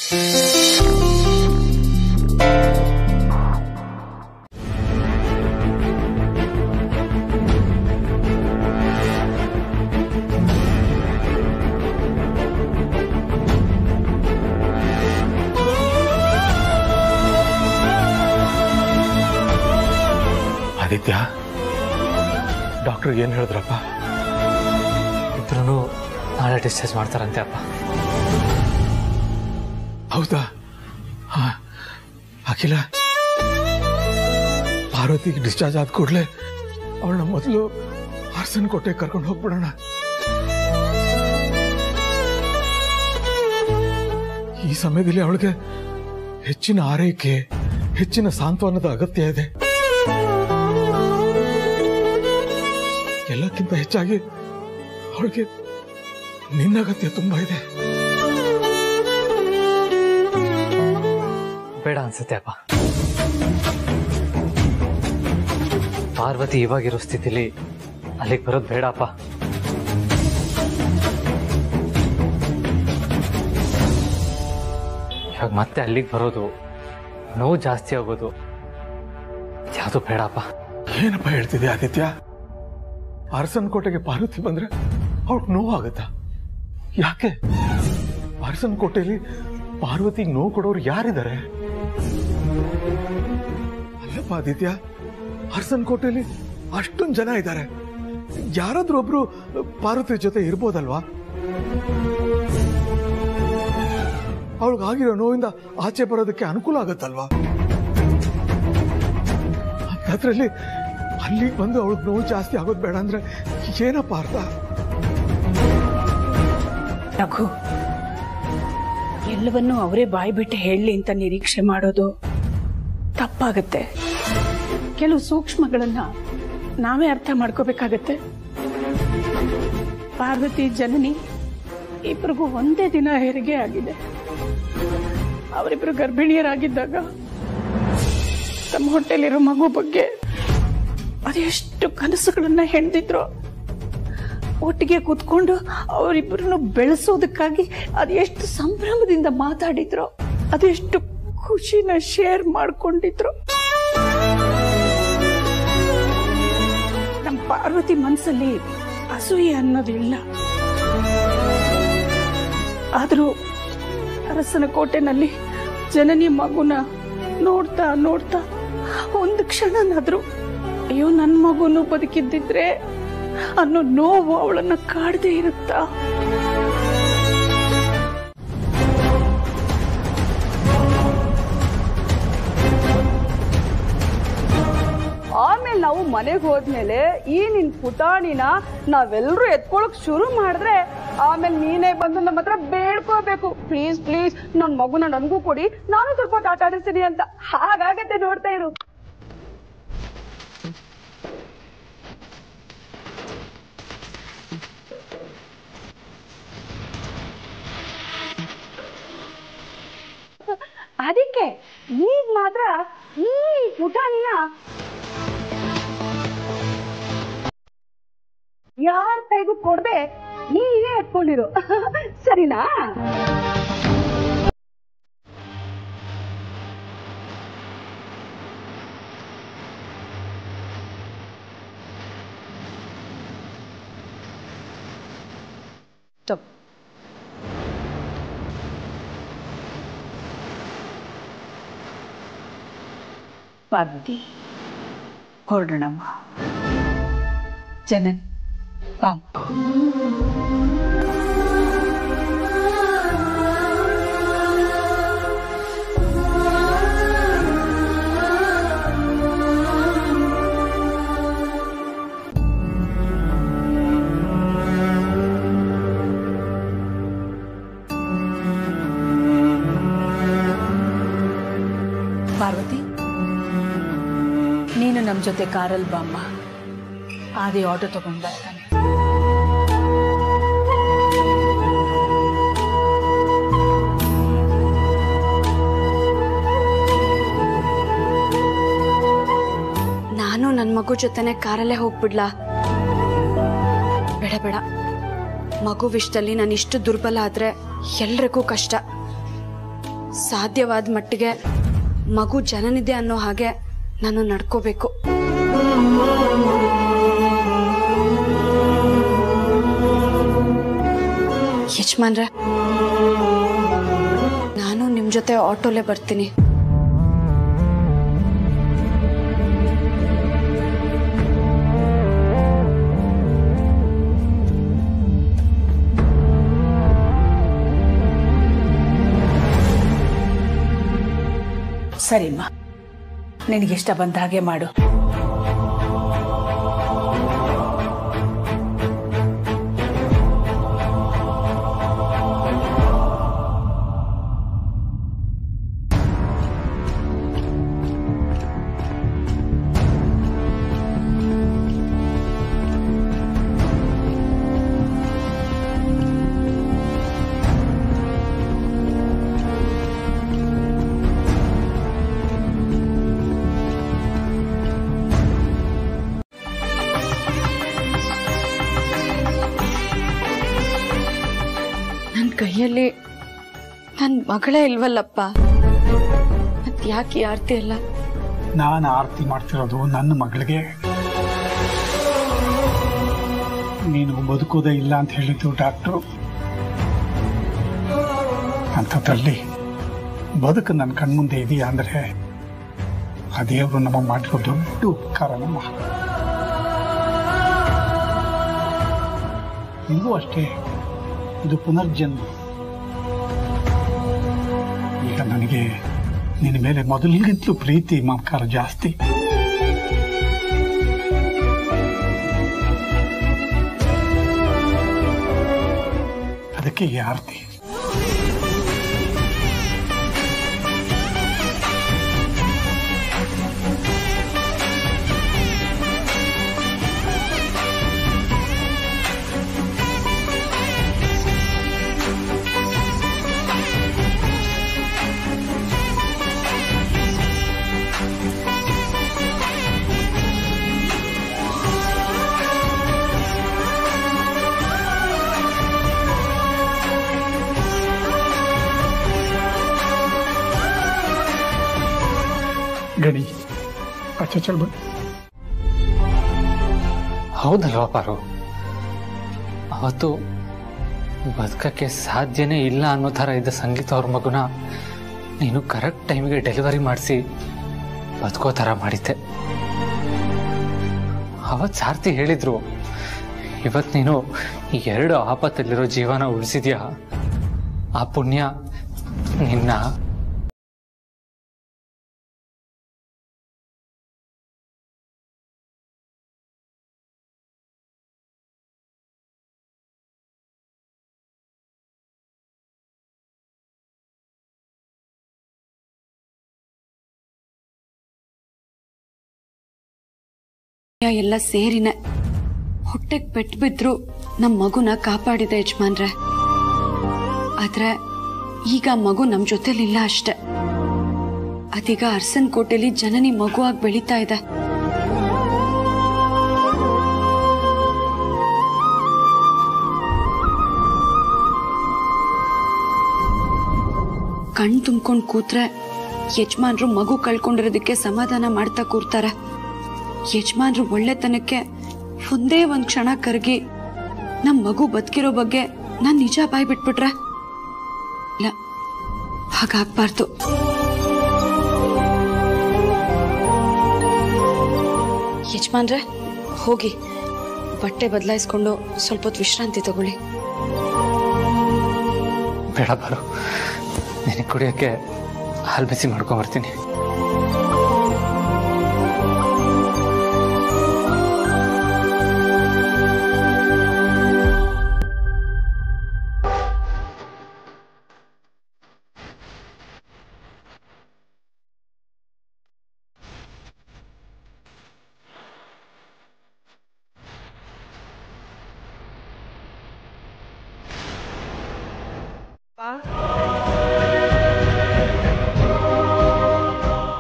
Aditya, doctor ಏನ್ ಹೇಳಿದ್ರಪ್ಪ? ಇದ್ರೂ ನಾಳೆ ಡಿಸ್ಚಾರ್ಜ್ ಮಾಡ್ತಾರಂತೆ ಅಪ್ಪ. ಹೌದಾ? ಅಖಿಲ, ಪಾರ್ವತಿಗೆ ಡಿಸ್ಚಾರ್ಜ್ ಆದ ಕೂಡಲೇ ಅವಳನ್ನ ಮೊದಲು ಹಾರ್ಸನ್ ಕೋಟೆ ಕರ್ಕೊಂಡು ಹೋಗ್ಬಿಡೋಣ. ಈ ಸಮಯದಲ್ಲಿ ಅವಳಿಗೆ ಹೆಚ್ಚಿನ ಆರೈಕೆ, ಹೆಚ್ಚಿನ ಸಾಂತ್ವನದ ಅಗತ್ಯ ಇದೆ. ಎಲ್ಲಕ್ಕಿಂತ ಹೆಚ್ಚಾಗಿ ಅವಳಿಗೆ ನಿನ್ನ ಅಗತ್ಯ ತುಂಬಾ ಇದೆ. ಬೇಡ ಅನ್ಸುತ್ತೆ ಅಪ್ಪ. ಪಾರ್ವತಿ ಇವಾಗಿರೋ ಸ್ಥಿತಿಲಿ ಅಲ್ಲಿಗೆ ಬರೋದು ಬೇಡ ಅಪ್ಪ. ಇವಾಗ ಮತ್ತೆ ಅಲ್ಲಿಗೆ ಬರೋದು, ನೋವು ಜಾಸ್ತಿ ಆಗೋದು, ಯಾವುದು ಬೇಡಪ್ಪ. ಏನಪ್ಪ ಹೇಳ್ತಿದೆ ಆದಿತ್ಯ? ಅರಸನ್ ಕೋಟೆಗೆ ಪಾರ್ವತಿ ಬಂದ್ರೆ ಅವಳಿಗೆ ನೋವಾಗತ್ತಾ? ಯಾಕೆ? ಅರಸನ್ ಕೋಟೆಯಲ್ಲಿ ಪಾರ್ವತಿಗೆ ನೋವು ಕೊಡೋರು ಯಾರಿದ್ದಾರೆ? ಅಲ್ಲಪ್ಪ ಆದಿತ್ಯ, ಅರಸನ್ ಕೋಟೆಯಲ್ಲಿ ಅಷ್ಟೊಂದು ಜನ ಇದ್ದಾರೆ. ಯಾರಾದ್ರೂ ಒಬ್ರು ಪಾರ್ವತಿ ಜೊತೆ ಇರ್ಬೋದಲ್ವಾ? ಅವಳಿಗಾಗಿರೋ ನೋವಿಂದ ಆಚೆ ಬರೋದಕ್ಕೆ ಅನುಕೂಲ ಆಗತ್ತಲ್ವಾ? ಅದರಲ್ಲಿ ಅಲ್ಲಿಗೆ ಬಂದು ಅವಳಿಗೆ ನೋವು ಜಾಸ್ತಿ ಆಗೋದು ಬೇಡ ಅಂದ್ರೆ ಏನಪ್ಪ ಅರ್ಥ? ರಘು, ಎಲ್ಲವನ್ನೂ ಅವರೇ ಬಾಯಿ ಬಿಟ್ಟು ಹೇಳಲಿ ಅಂತ ನಿರೀಕ್ಷೆ ಮಾಡೋದು ತಪ್ಪಾಗತ್ತೆ. ಕೆಲವು ಸೂಕ್ಷ್ಮಗಳನ್ನ ನಾವೇ ಅರ್ಥ ಮಾಡ್ಕೋಬೇಕಾಗತ್ತೆ. ಪಾರ್ವತಿ ಜನನಿ ಇಬ್ಬರಿಗೂ ಒಂದೇ ದಿನ ಹೆರಿಗೆ ಆಗಿದೆ. ಅವರಿಬ್ರು ಗರ್ಭಿಣಿಯರಾಗಿದ್ದಾಗ ತಮ್ಮ ಹೊಟ್ಟೆಲಿರೋ ಮಗು ಬಗ್ಗೆ ಅದೆಷ್ಟು ಕನಸುಗಳನ್ನ ಹೆಣ್ದಿದ್ರು. ಒಟ್ಟಿಗೆ ಕೂತ್ಕೊಂಡು ಅವರಿಬ್ಬರನ್ನು ಬೆಳೆಸೋದಕ್ಕಾಗಿ ಅದೆಷ್ಟು ಸಂಭ್ರಮದಿಂದ ಮಾತಾಡಿದ್ರು, ಅದೆಷ್ಟು ಖುಷಿನ ಶೇರ್ ಮಾಡ್ಕೊಂಡಿದ್ರು. ನಮ್ಮ ಪಾರ್ವತಿ ಮನಸ್ಸಲ್ಲಿ ಅಸೂಯೆ ಅನ್ನೋದಿಲ್ಲ. ಆದ್ರೂ ಅರಸನ ಕೋಟೆನಲ್ಲಿ ಜನನಿ ಮಗುನ ನೋಡ್ತಾ ನೋಡ್ತಾ ಒಂದು ಕ್ಷಣನಾದ್ರೂ ಅಯ್ಯೋ ನನ್ನ ಮಗುನು ಬದುಕಿದ್ದಿದ್ರೆ ಅನ್ನೋ ನೋವು ಅವಳನ್ನ ಕಾಡದೇ ಇರುತ್ತಾ? ಆಮೇಲೆ ನಾವು ಮನೆಗೆ ಹೋದ್ಮೇಲೆ ಈ ನಿನ್ ಪುಟಾಣಿನ ನಾವೆಲ್ಲರೂ ಎತ್ಕೊಳಕ್ ಶುರು ಮಾಡಿದ್ರೆ ಆಮೇಲೆ ನೀನೇ ಬಂದು ನಮ್ಮ ಹತ್ರ ಬೇಡ್ಕೋಬೇಕು, ಪ್ಲೀಸ್ ಪ್ಲೀಸ್ ನನ್ ಮಗುನ ನನ್ಗೂ ಕೊಡಿ, ನಾನು ಸ್ವಲ್ಪ ಆಟ ಆಡಿಸ್ತೀನಿ ಅಂತ. ಹಾಗಾಗತ್ತೆ, ನೋಡ್ತಾ ಇರು. ಅದಕ್ಕೆ ಈಗ ಮಾತ್ರ ಈ ಪುಟಾಣಿನ ಯಾರ ಕೈಗೂ ಕೊಡ್ದೆ ನೀವೇ ಎತ್ಕೊಂಡಿರು, ಸರಿನಾ? ಪಾರ್ವತಿ, ಹೊರಡೋಣಮ್ಮ. ಜನನ್ ಬಾ. ಪಾರ್ವತಿ, ನೀನು ನಮ್ಮ ಜೊತೆ ಕಾರಲ್ಲಿ ಬಾಮ್ಮ. ಆದಿ ಆಟೋ ತಗೊಂಡು ಬರ್ತಾನೆ. ನಾನು ನನ್ನ ಮಗು ಜೊತೆನೆ ಕಾರಲ್ಲೇ ಹೋಗ್ಬಿಡ್ಲಾ? ಬೇಡ ಬೇಡ, ಮಗು ವಿಷಯದಲ್ಲಿ ನಾನು ಇಷ್ಟು ದುರ್ಬಲ ಆದ್ರೆ ಎಲ್ರಿಗೂ ಕಷ್ಟ. ಸಾಧ್ಯವಾದ ಮಟ್ಟಿಗೆ ಮಗು ಜನನಿದೆ ಅನ್ನೋ ಹಾಗೆ ನಾನು ನಡ್ಕೋಬೇಕು. ಯಜಮಾನ್ರೆ, ನಾನು ನಿಮ್ ಜೊತೆ ಆಟೋಲೆ ಬರ್ತೀನಿ. ಸರಿಮ್ಮ, ನಿನಗಿಷ್ಟ ಬಂದ ಹಾಗೆ ಮಾಡು. ಕೈಯಲ್ಲಿ ನನ್ ಮಗಳೇ ಇಲ್ವಲ್ಲಪ್ಪ, ಮತ್ ಯಾಕೆ ಆರ್ತಿ ಅಲ್ಲ? ನಾನು ಆರತಿ ಮಾಡ್ತಿರೋದು ನನ್ನ ಮಗಳಿಗೆ. ನೀನು ಬದುಕೋದೇ ಇಲ್ಲ ಅಂತ ಹೇಳಿದ್ದು ಡಾಕ್ಟ್ರು. ಅಂಥದ್ರಲ್ಲಿ ಬದುಕು ನನ್ನ ಕಣ್ಮುಂದೆ ಇದೆಯಾ ಅಂದ್ರೆ ಆ ದೇವರು ನಮಗೆ ಮಾಡಿರೋ ದೊಡ್ಡ ಉಪಕಾರ. ನಮ್ಮ ನಿಮಗೂ ಅಷ್ಟೇ, ಇದು ಪುನರ್ಜನ್ಮ. ಈಗ ನನಗೆ ನಿನ್ನ ಮೇಲೆ ಮೊದಲಿಗಿಂತಲೂ ಪ್ರೀತಿ ಮಮಕಾರ ಜಾಸ್ತಿ. ಅದಕ್ಕೆ ಈ ಆರತಿ. ಗಡಿ ಚಲ್ ಬ. ಹೌದಲ್ವಾ ಪಾರು, ಅವತ್ತು ಬದುಕಕ್ಕೆ ಸಾಧ್ಯನೇ ಇಲ್ಲ ಅನ್ನೋ ಥರ ಇದ್ದ ಸಂಗೀತ ಅವ್ರ ಮಗುನ ನೀನು ಕರೆಕ್ಟ್ ಟೈಮಿಗೆ ಡೆಲಿವರಿ ಮಾಡಿಸಿ ಬದುಕೋ ಥರ ಮಾಡಿದ್ದೆ. ಅವತ್ತು ಸಾರ್ಥಿ ಹೇಳಿದ್ರು, ಇವತ್ತು ನೀನು ಈ 2 ಆಪತ್ತಲ್ಲಿರೋ ಜೀವನ ಉಳಿಸಿದ್ಯಾ, ಆ ಪುಣ್ಯ ನಿನ್ನ ಎಲ್ಲ ಸೇರಿನ ಹೊಟ್ಟೆಗೆ ಪೆಟ್ಟು ಬಿದ್ರು ನಮ್ ಮಗುನ ಕಾಪಾಡಿದೆ ಯಜಮಾನ್ರೆ. ಆದ್ರೆ ಈಗ ಮಗು ನಮ್ ಜೊತೆಲಿಲ್ಲ ಅಷ್ಟೆ. ಅದೀಗ ಅರಸನ್ ಕೋಟೆಲಿ ಜನನಿ ಮಗುವಾಗಿ ಬೆಳೀತಾ ಇದೆ. ಕಣ್ ತುಂಬ್ಕೊಂಡ್ ಕೂತ್ರೆ ಯಜಮಾನ್ರು ಮಗು ಕಳ್ಕೊಂಡಿರೋದಕ್ಕೆ ಸಮಾಧಾನ ಮಾಡ್ತಾ ಕೂರ್ತಾರೆ. ಯಜಮಾನ್ರು ಒಳ್ಳೆತನಕ್ಕೆ ಒಂದೇ ಒಂದ್ ಕ್ಷಣ ಕರಗಿ ನಮ್ ಮಗು ಬದುಕಿರೋ ಬಗ್ಗೆ ನಾನ್ ನಿಜ ಬಾಯ್ ಬಿಟ್ಬಿಟ್ರೆ ಇಲ್ಲ, ಹಾಗಾಗ್ಬಾರ್ದು. ಯಜಮಾನ್ರೆ, ಹೋಗಿ ಬಟ್ಟೆ ಬದಲಾಯಿಸ್ಕೊಂಡು ಸ್ವಲ್ಪ ಹೊತ್ತು ವಿಶ್ರಾಂತಿ ತಗೊಳ್ಳಿ. ಬೇಡ ಬಾರು, ನಿನಗೆ ಕುಡಿಯೋಕ್ಕೆ ಹಾಲು ಬಿಸಿ ಮಾಡ್ಕೊಂಬರ್ತೀನಿ.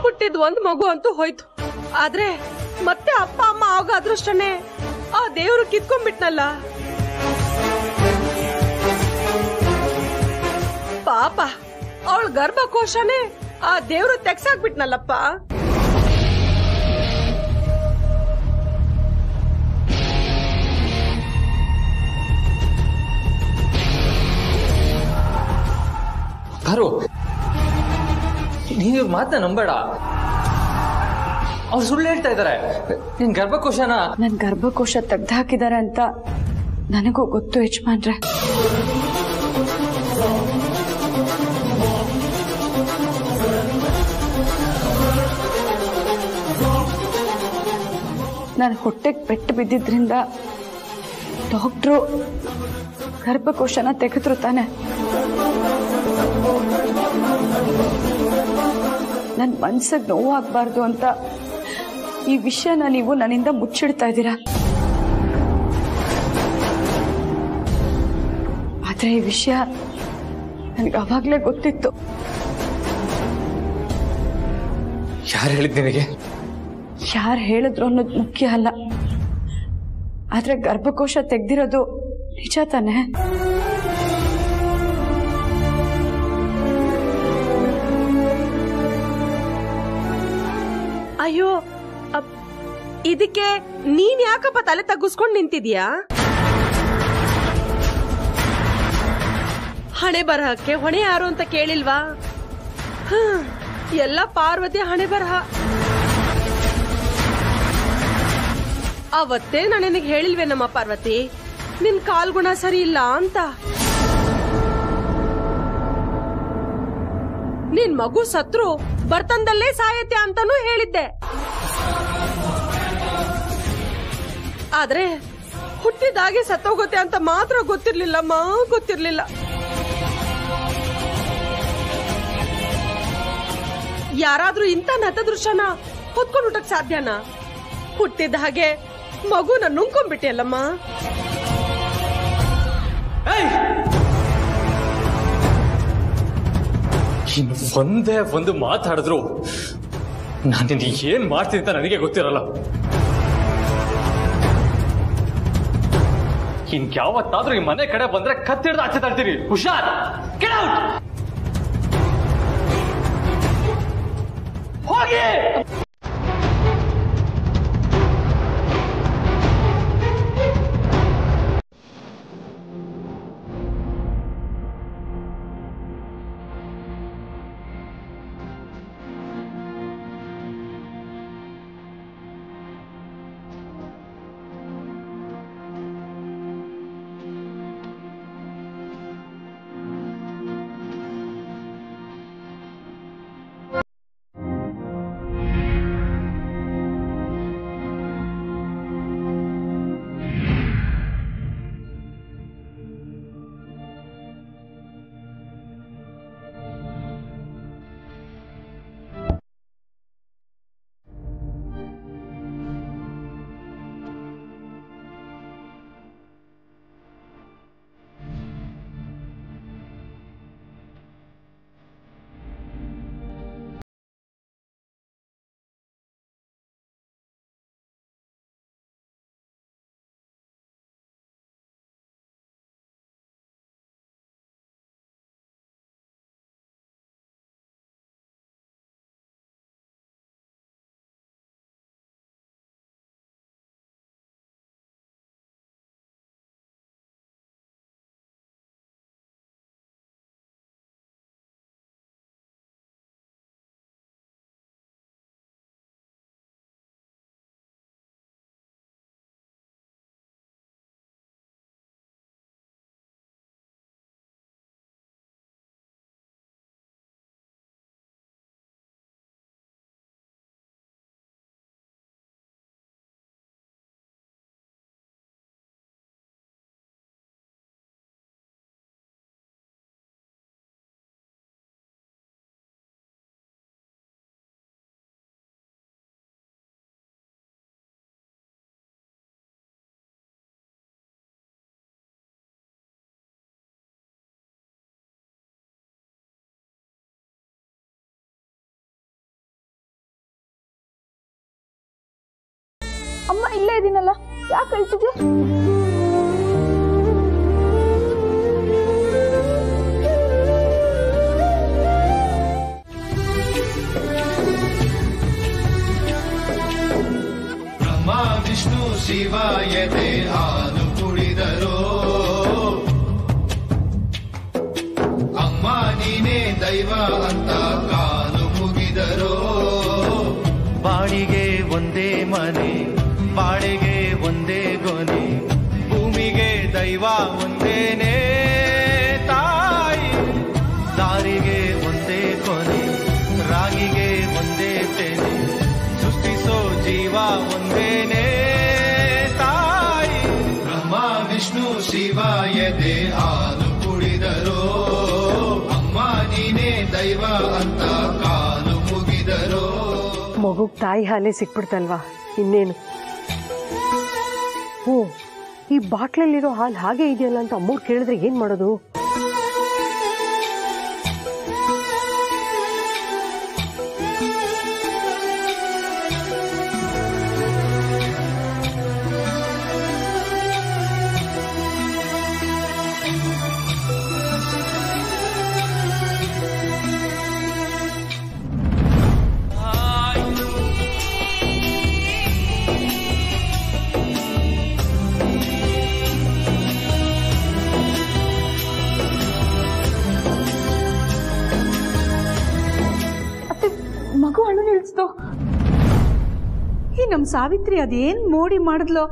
ಹುಟ್ಟಿದ್ ಒಂದ್ ಮಗು ಅಂತೂ ಹೋಯ್ತು, ಆದ್ರೆ ಮತ್ತೆ ಅಪ್ಪ ಅಮ್ಮ ಆಗ ಅದೃಷ್ಟನೇ ಆ ದೇವ್ರು ಕಿತ್ಕೊಂಡ್ಬಿಟ್ನಲ್ಲ. ಪಾಪ ಅವಳ ಗರ್ಭಕೋಶನೇ ಆ ದೇವ್ರು ತೆಗ್ಸಾಕ್ಬಿಟ್ನಲ್ಲಪ್ಪ. ಪಾರು, ನೀನು ಮಾತನ್ನ ನಂಬೇಡ. ಅವ್ರು ಸುಳ್ಳು ಹೇಳ್ತಾ ಇದ್ದಾರೆ. ನಿನ್ ಗರ್ಭಕೋಶನ ನನ್ ಗರ್ಭಕೋಶ ತೆಗ್ದು ಹಾಕಿದ್ದಾರೆ ಅಂತ ನನಗೂ ಗೊತ್ತು ಯಜಮಾನ್ರೆ. ನನ್ನ ಹೊಟ್ಟೆಗೆ ಪೆಟ್ಟು ಬಿದ್ದಿದ್ರಿಂದ ಡಾಕ್ಟ್ರು ಗರ್ಭಕೋಶನ ತೆಗೆದ್ರು ತಾನೆ. ನನ್ನ ಮನ್ಸಿಗೆ ನೋವಾಗಬಾರ್ದು ಅಂತ ಈ ವಿಷಯನ ನೀವು ನನ್ನಿಂದ ಮುಚ್ಚಿಡ್ತಾ ಇದ್ದೀರಾ. ಆದ್ರೆ ಈ ವಿಷಯ ನನಗೆ ಅವಾಗ್ಲೇ ಗೊತ್ತಿತ್ತು. ಯಾರು ಹೇಳಿದ್ ನಿನಗೆ? ಯಾರು ಹೇಳಿದ್ರು ಅನ್ನೋದು ಮುಖ್ಯ ಅಲ್ಲ, ಆದ್ರೆ ಗರ್ಭಕೋಶ ತೆಗ್ದಿರೋದು ನಿಜ ತಾನೆ. ಅಯ್ಯೋ, ಇದಕ್ಕೆ ನೀನ್ ಯಾಕಪ್ಪ ತಲೆ ತಗ್ಗಿಸ್ಕೊಂಡ್ ನಿಂತಿದ್ಯಾ? ಹಣೆ ಬರಹಕ್ಕೆ ಹೊಣೆ ಯಾರು ಅಂತ ಕೇಳಿಲ್ವಾ? ಎಲ್ಲ ಪಾರ್ವತಿ ಹಣೆ ಬರಹ. ಅವತ್ತೇ ನಾನು ನಿನಗೆ ಹೇಳಿಲ್ವೇ ನಮ್ಮ ಪಾರ್ವತಿ, ನಿನ್ ಕಾಲ್ಗುಣ ಸರಿ ಇಲ್ಲ ಅಂತ. ನಿನ್ ಮಗು ಸತ್ರು ಬರ್ತಂದಲ್ಲೇ ಸಾಯತ್ತೆ ಅಂತಾನೂ ಹೇಳಿದ್ದೆ. ಆದ್ರೆ ಹುಟ್ಟಿದಾಗೆ ಸತ್ತೋಗುತ್ತೆ ಅಂತ ಮಾತ್ರ ಗೊತ್ತಿರ್ಲಿಲ್ಲಮ್ಮ, ಗೊತ್ತಿರ್ಲಿಲ್ಲ. ಯಾರಾದ್ರೂ ಇಂಥ ನತದೃಶ್ಯನ ಹೊತ್ಕೊಂಡು ಹುಟ್ಟಕ್ ಸಾಧ್ಯನಾ? ಹುಟ್ಟಿದ ಹಾಗೆ ಮಗುನ ನುಂಗ್ಕೊಂಡ್ಬಿಟ್ಟಿಯಲ್ಲಮ್ಮ. ಇನ್ನು ಒಂದೇ ಒಂದು ಮಾತಾಡಿದ್ರು ನಾನು ಏನ್ ಮಾಡ್ತೀನಿ ಅಂತ ನನಗೆ ಗೊತ್ತಿರಲ್ಲ. ಇನ್ಯಾವತ್ತಾದ್ರೂ ಈ ಮನೆ ಕಡೆ ಬಂದ್ರೆ ಕತ್ತಿಡ್ದು ಆಚೆ ತಳ್ತೀನಿ. ಹುಷಾರ್, ಗೆಟ್ ಔಟ್. ಹೋಗಿ. ಅಮ್ಮ ಇಲ್ಲೇ ಇದೀನಲ್ಲ, ಯಾಕೆ ಕಳ್ಸಿದ್ಯಾ? ಶಿವ ಎದೆ ಹಾಲು ಕುಡಿದರೋ ಅಮ್ಮ ನೀನೇ ದೈವ ಅಂತ ಕಾಲು ಮುಗಿದರೋ ಬಾಳಿಗೆ ಒಂದೇ ಮನೆ ಬಾಳಿಗೆ ಒಂದೇ ಗೊನೆ ಭೂಮಿಗೆ ದೈವ ಒಂದೇನೆ ತಾಯಿ ದಾರಿಗೆ ಒಂದೇ ಕೊನೆ ರಾಗಿಗೆ ಒಂದೇ ತೆನೆ ಸೃಷ್ಟಿಸೋ ಜೀವ ಒಂದೇನೆ ತಾಯಿ ಬ್ರಹ್ಮ ವಿಷ್ಣು ಶಿವ ಎದೆ ಹಾಲು ಕುಡಿದರೋ ಅಮ್ಮ ನೀನೇ ದೈವ ಅಂತ ಕಾಲು ಮುಗಿದರೋ ಮಗುಗ್ ತಾಯಿ ಹಾಲೇ ಸಿಕ್ಬಿಡ್ತಲ್ವಾ ಇನ್ನೇನು. ಈ ಬಾಟ್ಲಲ್ಲಿರೋ ಹಾಲು ಹಾಗೆ ಇದೆಯಲ್ಲ ಅಂತ ಅಮ್ಮವ್ರು ಕೇಳಿದ್ರೆ ಏನ್ ಮಾಡೋದು? ಮಗು ಅಳು ನಿಲ್ಸ್ತು. ಈ ನಮ್ ಸಾವಿತ್ರಿ ಅದೇನ್ ಮೋಡಿ ಮಾಡಿದ್ಲು?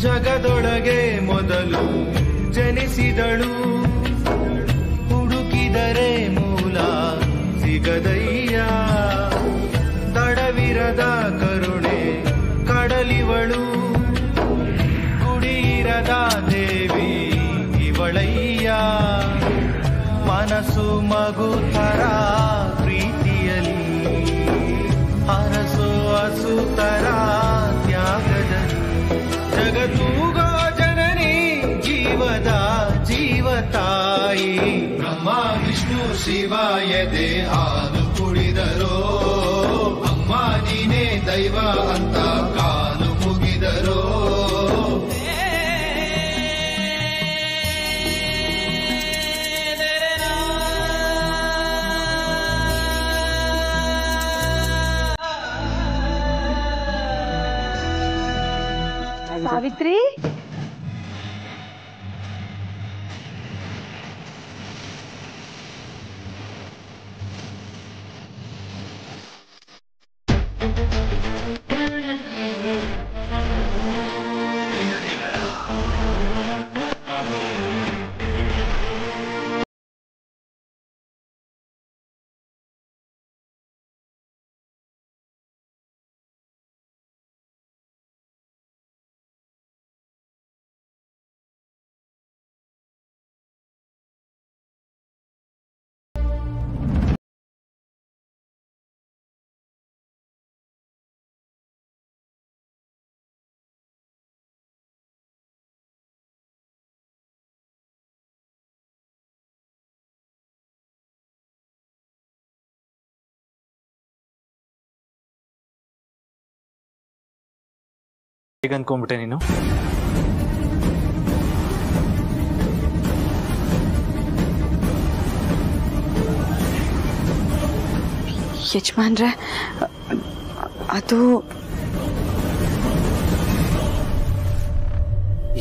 ಜಗದೊಳಗೆ ಮೊದಲು ಜನಿಸಿದಳು ಹುಡುಕಿದರೆ ಮೂಲ ಸಿಗದಯ್ಯ ತಡವಿರದ ಕರುಣೆ ಕಡಲಿವಳು ಗುಡಿಯಿರದ ದೇವಿ ಇವಳಯ್ಯ ಮನಸ್ಸು ಮಗು ತರ ಪ್ರೀತಿಯಲಿ ಅರಸು ಅಸುತರ ತ್ಯಾಗದಲ್ಲಿ ಜಗತ್ತೂಗೋ ಜನನಿ ಜೀವದ ಜೀವತಾಯಿ ಬ್ರಹ್ಮ ವಿಷ್ಣು ಶಿವ ಎದೆ ಹಾಲು ಕುಡಿದರೋ ಅಮ್ಮ ನೀನೇ ದೈವ ಅಂತ ಕಾಲು ಮುಗಿದರೋ ಸಾವಿತ್ರಿ ಹೇಗೆ ಅನ್ಕೊಂಡ್ಬಿಟ್ಟೆ ನೀನು? ಯಜಮಾನ್ರೆ ಅದು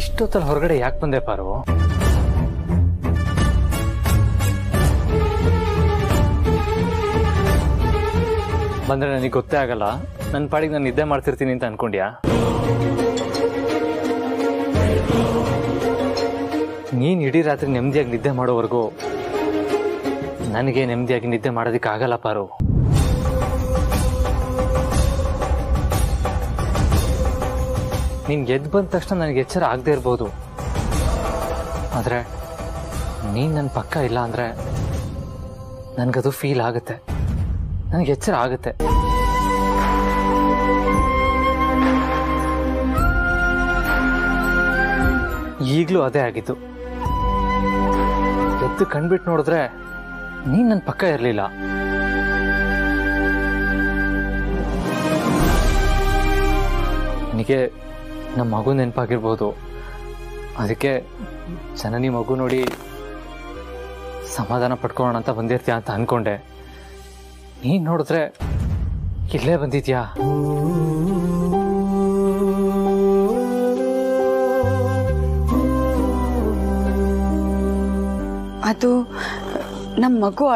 ಇಷ್ಟೊತ್ತಲ್ಲಿ ಹೊರಗಡೆ ಯಾಕೆ ಬಂದೆ ಪಾರು? ಬಂದ್ರೆ ನನಗೆ ಗೊತ್ತೇ ಆಗಲ್ಲ, ನನ್ನ ಪಾಡಿಗೆ ನಾನು ನಿದ್ದೆ ಮಾಡ್ತಿರ್ತೀನಿ ಅಂತ ಅನ್ಕೊಂಡ್ಯಾ? ನೀನ್ ಇಡೀ ರಾತ್ರಿ ನೆಮ್ಮದಿಯಾಗಿ ನಿದ್ದೆ ಮಾಡೋವರೆಗೂ ನನಗೆ ನೆಮ್ಮದಿಯಾಗಿ ನಿದ್ದೆ ಮಾಡೋದಕ್ಕೆ ಆಗಲ್ಲ ಪಾರು. ನೀನ್ ಎದ್ದು ಬಂದ ತಕ್ಷಣ ನನಗೆ ಎಚ್ಚರ ಆಗದೆ ಇರ್ಬೋದು, ಆದ್ರೆ ನೀನ್ ನನ್ನ ಪಕ್ಕ ಇಲ್ಲ ಅಂದ್ರೆ ನನ್ಗದು ಫೀಲ್ ಆಗುತ್ತೆ, ನನಗೆ ಎಚ್ಚರ ಆಗುತ್ತೆ. ಈಗಲೂ ಅದೇ ಆಗಿತ್ತು. ಎದ್ದು ಕಣ್ಬಿಟ್ಟು ನೋಡಿದ್ರೆ ನೀನ್ ನನ್ನ ಪಕ್ಕ ಇರಲಿಲ್ಲ. ನನಗೆ ನಮ್ಮ ಮಗು ನೆನಪಾಗಿರ್ಬೋದು, ಅದಕ್ಕೆ ಜನನಿ ಮಗು ನೋಡಿ ಸಮಾಧಾನ ಪಡ್ಕೊಳ್ಳೋಣ ಅಂತ ಬಂದಿರ್ತೀಯ ಅಂತ ಅನ್ಕೊಂಡೆ. ನೀನ್ ನೋಡಿದ್ರೆ ಇಲ್ಲೇ ಬಂದಿದ್ಯಾ. ಅದು ನಮ್ಮ ಮಗು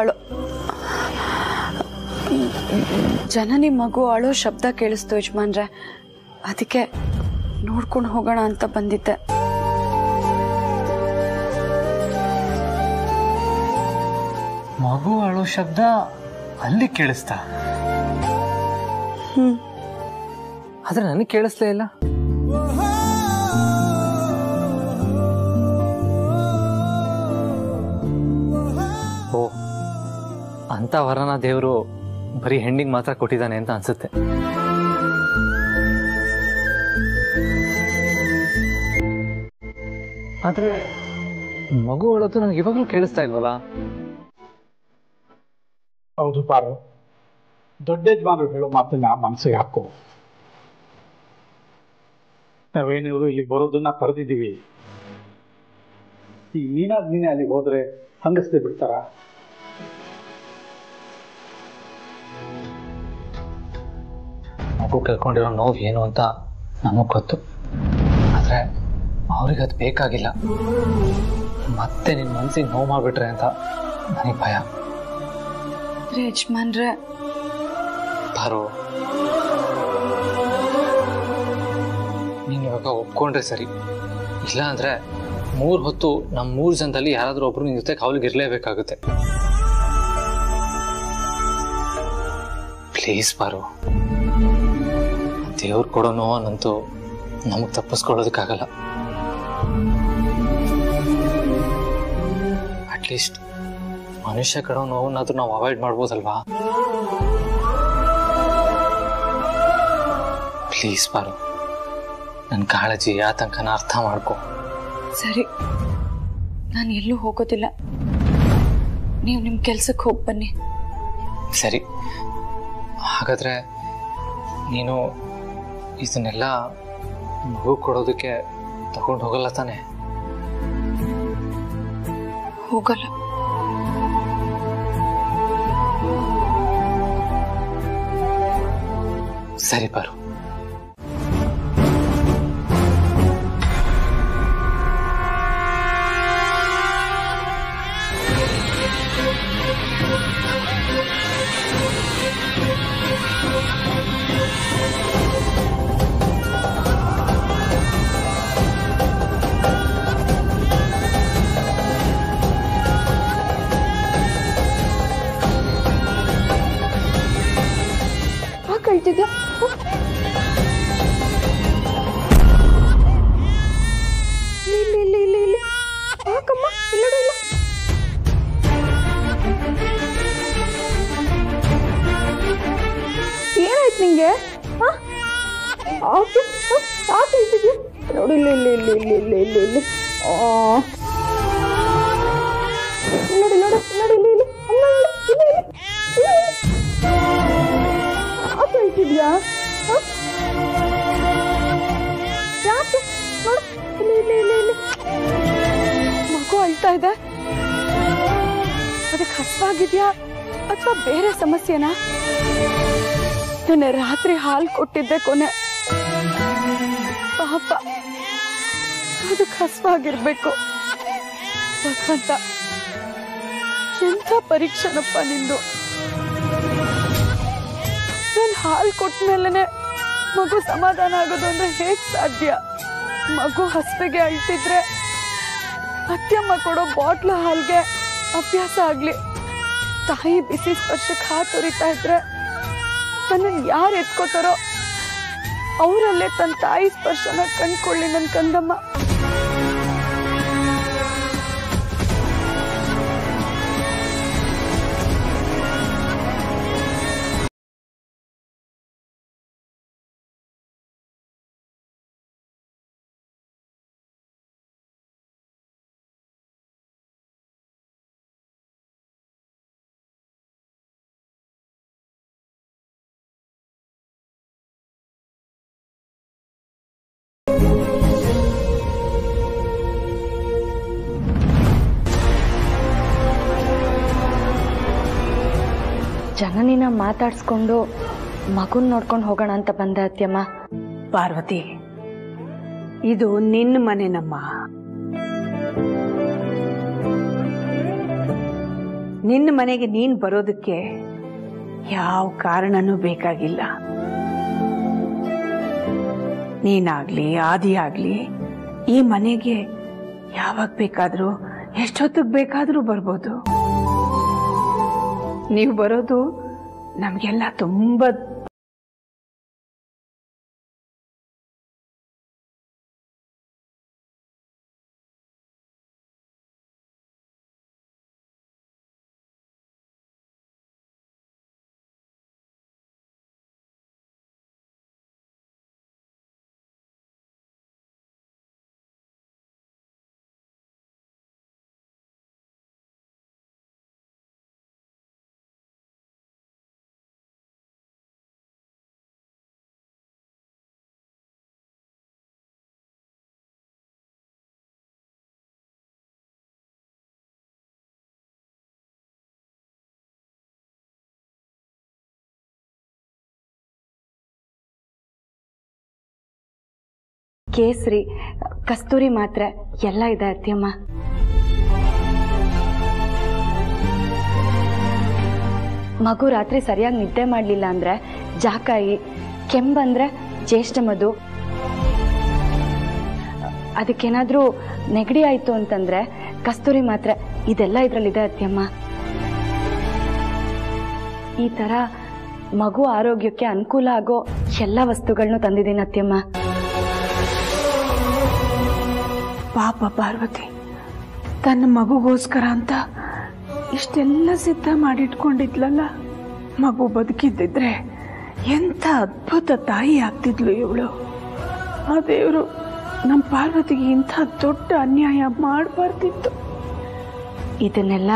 ಜನನಿ ಮಗು ಅಳೋ ಶಬ್ದ ಕೇಳಿಸ್ತು ಯಜಮಾನ್ರೆ. ಅದಕ್ಕೆ ನೋಡ್ಕೊಂಡು ಹೋಗೋಣ ಅಂತ ಬಂದಿದ್ದೆ. ಮಗು ಅಳೋ ಶಬ್ದ ಅಲ್ಲಿ ಕೇಳಿಸ್ತಾ? ಆದ್ರೆ ನನಗೆ ಕೇಳಿಸ್ಲೇ ಇಲ್ಲ. ಓ, ಅಂತ ವರನ ದೇವರು ಬರೀ ಹೆಣ್ಣಿಗೆ ಮಾತ್ರ ಕೊಟ್ಟಿದ್ದಾನೆ ಅಂತ ಅನ್ಸುತ್ತೆ. ಆದ್ರೆ ಮಗು ಅಳೋದು ನನಗೆ ಇವಾಗಲೂ ಕೇಳಿಸ್ತಾ ಇಲ್ವಲ್ಲ? ಹೌದು ಪಾರು, ದೊಡ್ಡ ಯಜಮಾನರು ಹೇಳೋ ಮಾತನ್ನ ಮನಸ್ಸಿಗೆ ಹಾಕೋ. ನಾವೇನಿದ್ರು ಇಲ್ಲಿ ಬರೋದನ್ನ ಕರೆದಿದ್ದೀವಿ. ಈ ನೀನೇ ಅಲ್ಲಿಗೆ ಹೋದ್ರೆ ಹಂಗಸ್ದೇ ಬಿಡ್ತಾರ? ಮಗು ಕಳ್ಕೊಂಡಿರೋ ನೋವು ಏನು ಅಂತ ನಮಗ್ ಗೊತ್ತು. ಆದ್ರೆ ಅವ್ರಿಗೆ ಅದು ಬೇಕಾಗಿಲ್ಲ. ಮತ್ತೆ ನಿನ್ ಮನ್ಸಿಗೆ ನೋವು ಮಾಡ್ಬಿಟ್ರೆ ಅಂತ ನನಗೆ ಭಯ. ಯಜಮಾನ್ರೆ, ಪಾರು, ನೀನ್ ಇವಾಗ ಒಪ್ಕೊಂಡ್ರೆ ಸರಿ. ಇಲ್ಲ ಅಂದ್ರೆ 3 ಹೊತ್ತು ನಮ್ಮ 3 ಜನದಲ್ಲಿ ಯಾರಾದ್ರೂ ಒಬ್ರು ನಿನ್ ಜೊತೆ ಕಾವಲಿಗೆ ಇರ್ಲೇಬೇಕಾಗುತ್ತೆ. ಪ್ಲೀಸ್ ಪಾರು, ದೇವ್ರು ಕೊಡೋ ನೋವನ್ನಂತೂ ನಮಗ್ ತಪ್ಪಿಸ್ಕೊಳ್ಳೋದಕ್ಕಾಗಲ್ಲ. ಅಟ್ಲೀಸ್ಟ್ ಮನುಷ್ಯ ಕಡೋ ನೋವನ್ನಾದ್ರೂ ನಾವು ಅವಾಯ್ಡ್ ಮಾಡ್ಬೋದಲ್ವಾ? ಪ್ಲೀಸ್ ಪಾರು, ನನ್ನ ಕಾಳಜಿ ಆತಂಕನ ಅರ್ಥ ಮಾಡ್ಕೊ. ಸರಿ, ನಾನು ಎಲ್ಲೂ ಹೋಗೋದಿಲ್ಲ. ನೀವು ನಿಮ್ಮ ಕೆಲ್ಸಕ್ಕೆ ಹೋಗಿ ಬನ್ನಿ. ಸರಿ, ಹಾಗಾದ್ರೆ ನೀನು ಇದನ್ನೆಲ್ಲ ಮಗು ಕೊಡೋದಕ್ಕೆ ತಗೊಂಡು ಹೋಗಲ್ಲ ತಾನೆ? ಹೋಗಲ್ಲ. ಸರಿ ಪಾರು. ಕಳ್ತಿದ್ಯಾ? ಇಲ್ಲಿ ಯಾಕಮ್ಮ? ಇಲ್ಲ ಏನಾಯ್ತು ನಿಂಗೆ? ಯಾಕೆ ಇಟ್ಟಿದ್ಯಾ? ನೋಡಿ ಇಲ್ಲಿ ನೋಡಿ ಯಾಕೆ ಇಟ್ಟಿದ್ಯಾ? ಯಾಕೆ? ಇಲ್ಲಿ ಮಗು ಅಳ್ತಾ ಇದೆ. ಅದಕ್ಕೆ ಹಸ್ವಾಗಿದ್ಯಾ ಅಥವಾ ಬೇರೆ ಸಮಸ್ಯೆನಾ? ನೆನ್ನೆ ರಾತ್ರಿ ಹಾಲು ಕೊಟ್ಟಿದ್ದೆ ಕೊನೆ. ಪಾಪ, ಅದಕ್ಕೆ ಹಸ್ವಾಗಿರ್ಬೇಕು. ಭಗವಂತ, ಎಂಥ ಪರೀಕ್ಷೆನಪ್ಪ ನಿಂದು. ನಾನು ಹಾಲು ಕೊಟ್ಟಮೇಲೆ ಮಗು ಸಮಾಧಾನ ಆಗೋದು ಅಂದ್ರೆ ಹೇಗ್ ಸಾಧ್ಯ? ಮಗು ಹಸ್ವಿಗೆ ಅಳ್ತಿದ್ರೆ ಅತ್ಯಮ್ಮ ಕೊಡೋ ಬಾಟ್ಲ ಹಾಲ್ಗೆ ಅಭ್ಯಾಸ ಆಗ್ಲಿ. ತಾಯಿ ಬಿಸಿ ಸ್ಪರ್ಶಕ್ಕೆ ಹಾತೊರಿತಾ ಇದ್ರೆ ತನ್ನನ್ನು ಯಾರು ಎತ್ಕೋತಾರೋ ಅವರಲ್ಲೇ ತನ್ನ ತಾಯಿ ಸ್ಪರ್ಶನ ಕಂಡ್ಕೊಳ್ಳಿ ನನ್ ಕಂದಮ್ಮ. ಜನನಿನ ಮಾತಾಡ್ಸ್ಕೊಂಡು ಮಗುನ್ ನೋಡ್ಕೊಂಡು ಹೋಗೋಣ ಅಂತ ಬಂದೆ ಅತ್ಯಮ್ಮ. ಪಾರ್ವತಿ, ಇದು ನಿನ್ನ ಮನೆನಮ್ಮ. ನಿನ್ನ ಮನೆಗೆ ನೀನ್ ಬರೋದಕ್ಕೆ ಯಾವ ಕಾರಣನೂ ಬೇಕಾಗಿಲ್ಲ. ನೀನಾಗ್ಲಿ ಆದಿ ಆಗ್ಲಿ ಈ ಮನೆಗೆ ಯಾವಾಗ ಬೇಕಾದ್ರೂ ಎಷ್ಟೊತ್ತಿಗೆ ಬೇಕಾದ್ರೂ ಬರ್ಬೋದು. ನೀವು ಬರೋದು ನಮ್ಗೆಲ್ಲ ತುಂಬಾ ಕೇಸರಿ ಕಸ್ತೂರಿ ಮಾತ್ರೆ ಎಲ್ಲ ಇದೆ ಅತ್ಯಮ್ಮ. ಮಗು ರಾತ್ರಿ ಸರಿಯಾಗಿ ನಿದ್ದೆ ಮಾಡಲಿಲ್ಲ ಅಂದ್ರೆ ಜಾಕಾಯಿ, ಕೆಂಬಂದ್ರೆ ಜ್ಯೇಷ್ಠ ಮಧು, ಅದಕ್ಕೇನಾದ್ರೂ ನೆಗಡಿ ಆಯ್ತು ಅಂತಂದ್ರೆ ಕಸ್ತೂರಿ ಮಾತ್ರೆ ಇದೆಲ್ಲ ಇದ್ರಲ್ಲಿದೆ ಅತ್ಯಮ್ಮ. ಈ ತರ ಮಗು ಆರೋಗ್ಯಕ್ಕೆ ಅನುಕೂಲ ಆಗೋ ಎಲ್ಲ ವಸ್ತುಗಳನ್ನೂ ತಂದಿದ್ದೀನಿ ಅತ್ಯಮ್ಮ. ಪಾಪ ಪಾರ್ವತಿ ತನ್ನ ಮಗುಗೋಸ್ಕರ ಅಂತ ಇಷ್ಟೆಲ್ಲ ಸಿದ್ಧ ಮಾಡಿಟ್ಕೊಂಡಿದ್ಲಲ್ಲ. ಮಗು ಬದುಕಿದ್ದಿದ್ರೆ ಎಂಥ ಅದ್ಭುತ ತಾಯಿ ಆಗ್ತಿದ್ಲು ಇವಳು. ಆ ದೇವರು ನಮ್ಮ ಪಾರ್ವತಿಗೆ ಇಂಥ ದೊಡ್ಡ ಅನ್ಯಾಯ ಮಾಡಬಾರ್ದಿತ್ತು. ಇದನ್ನೆಲ್ಲ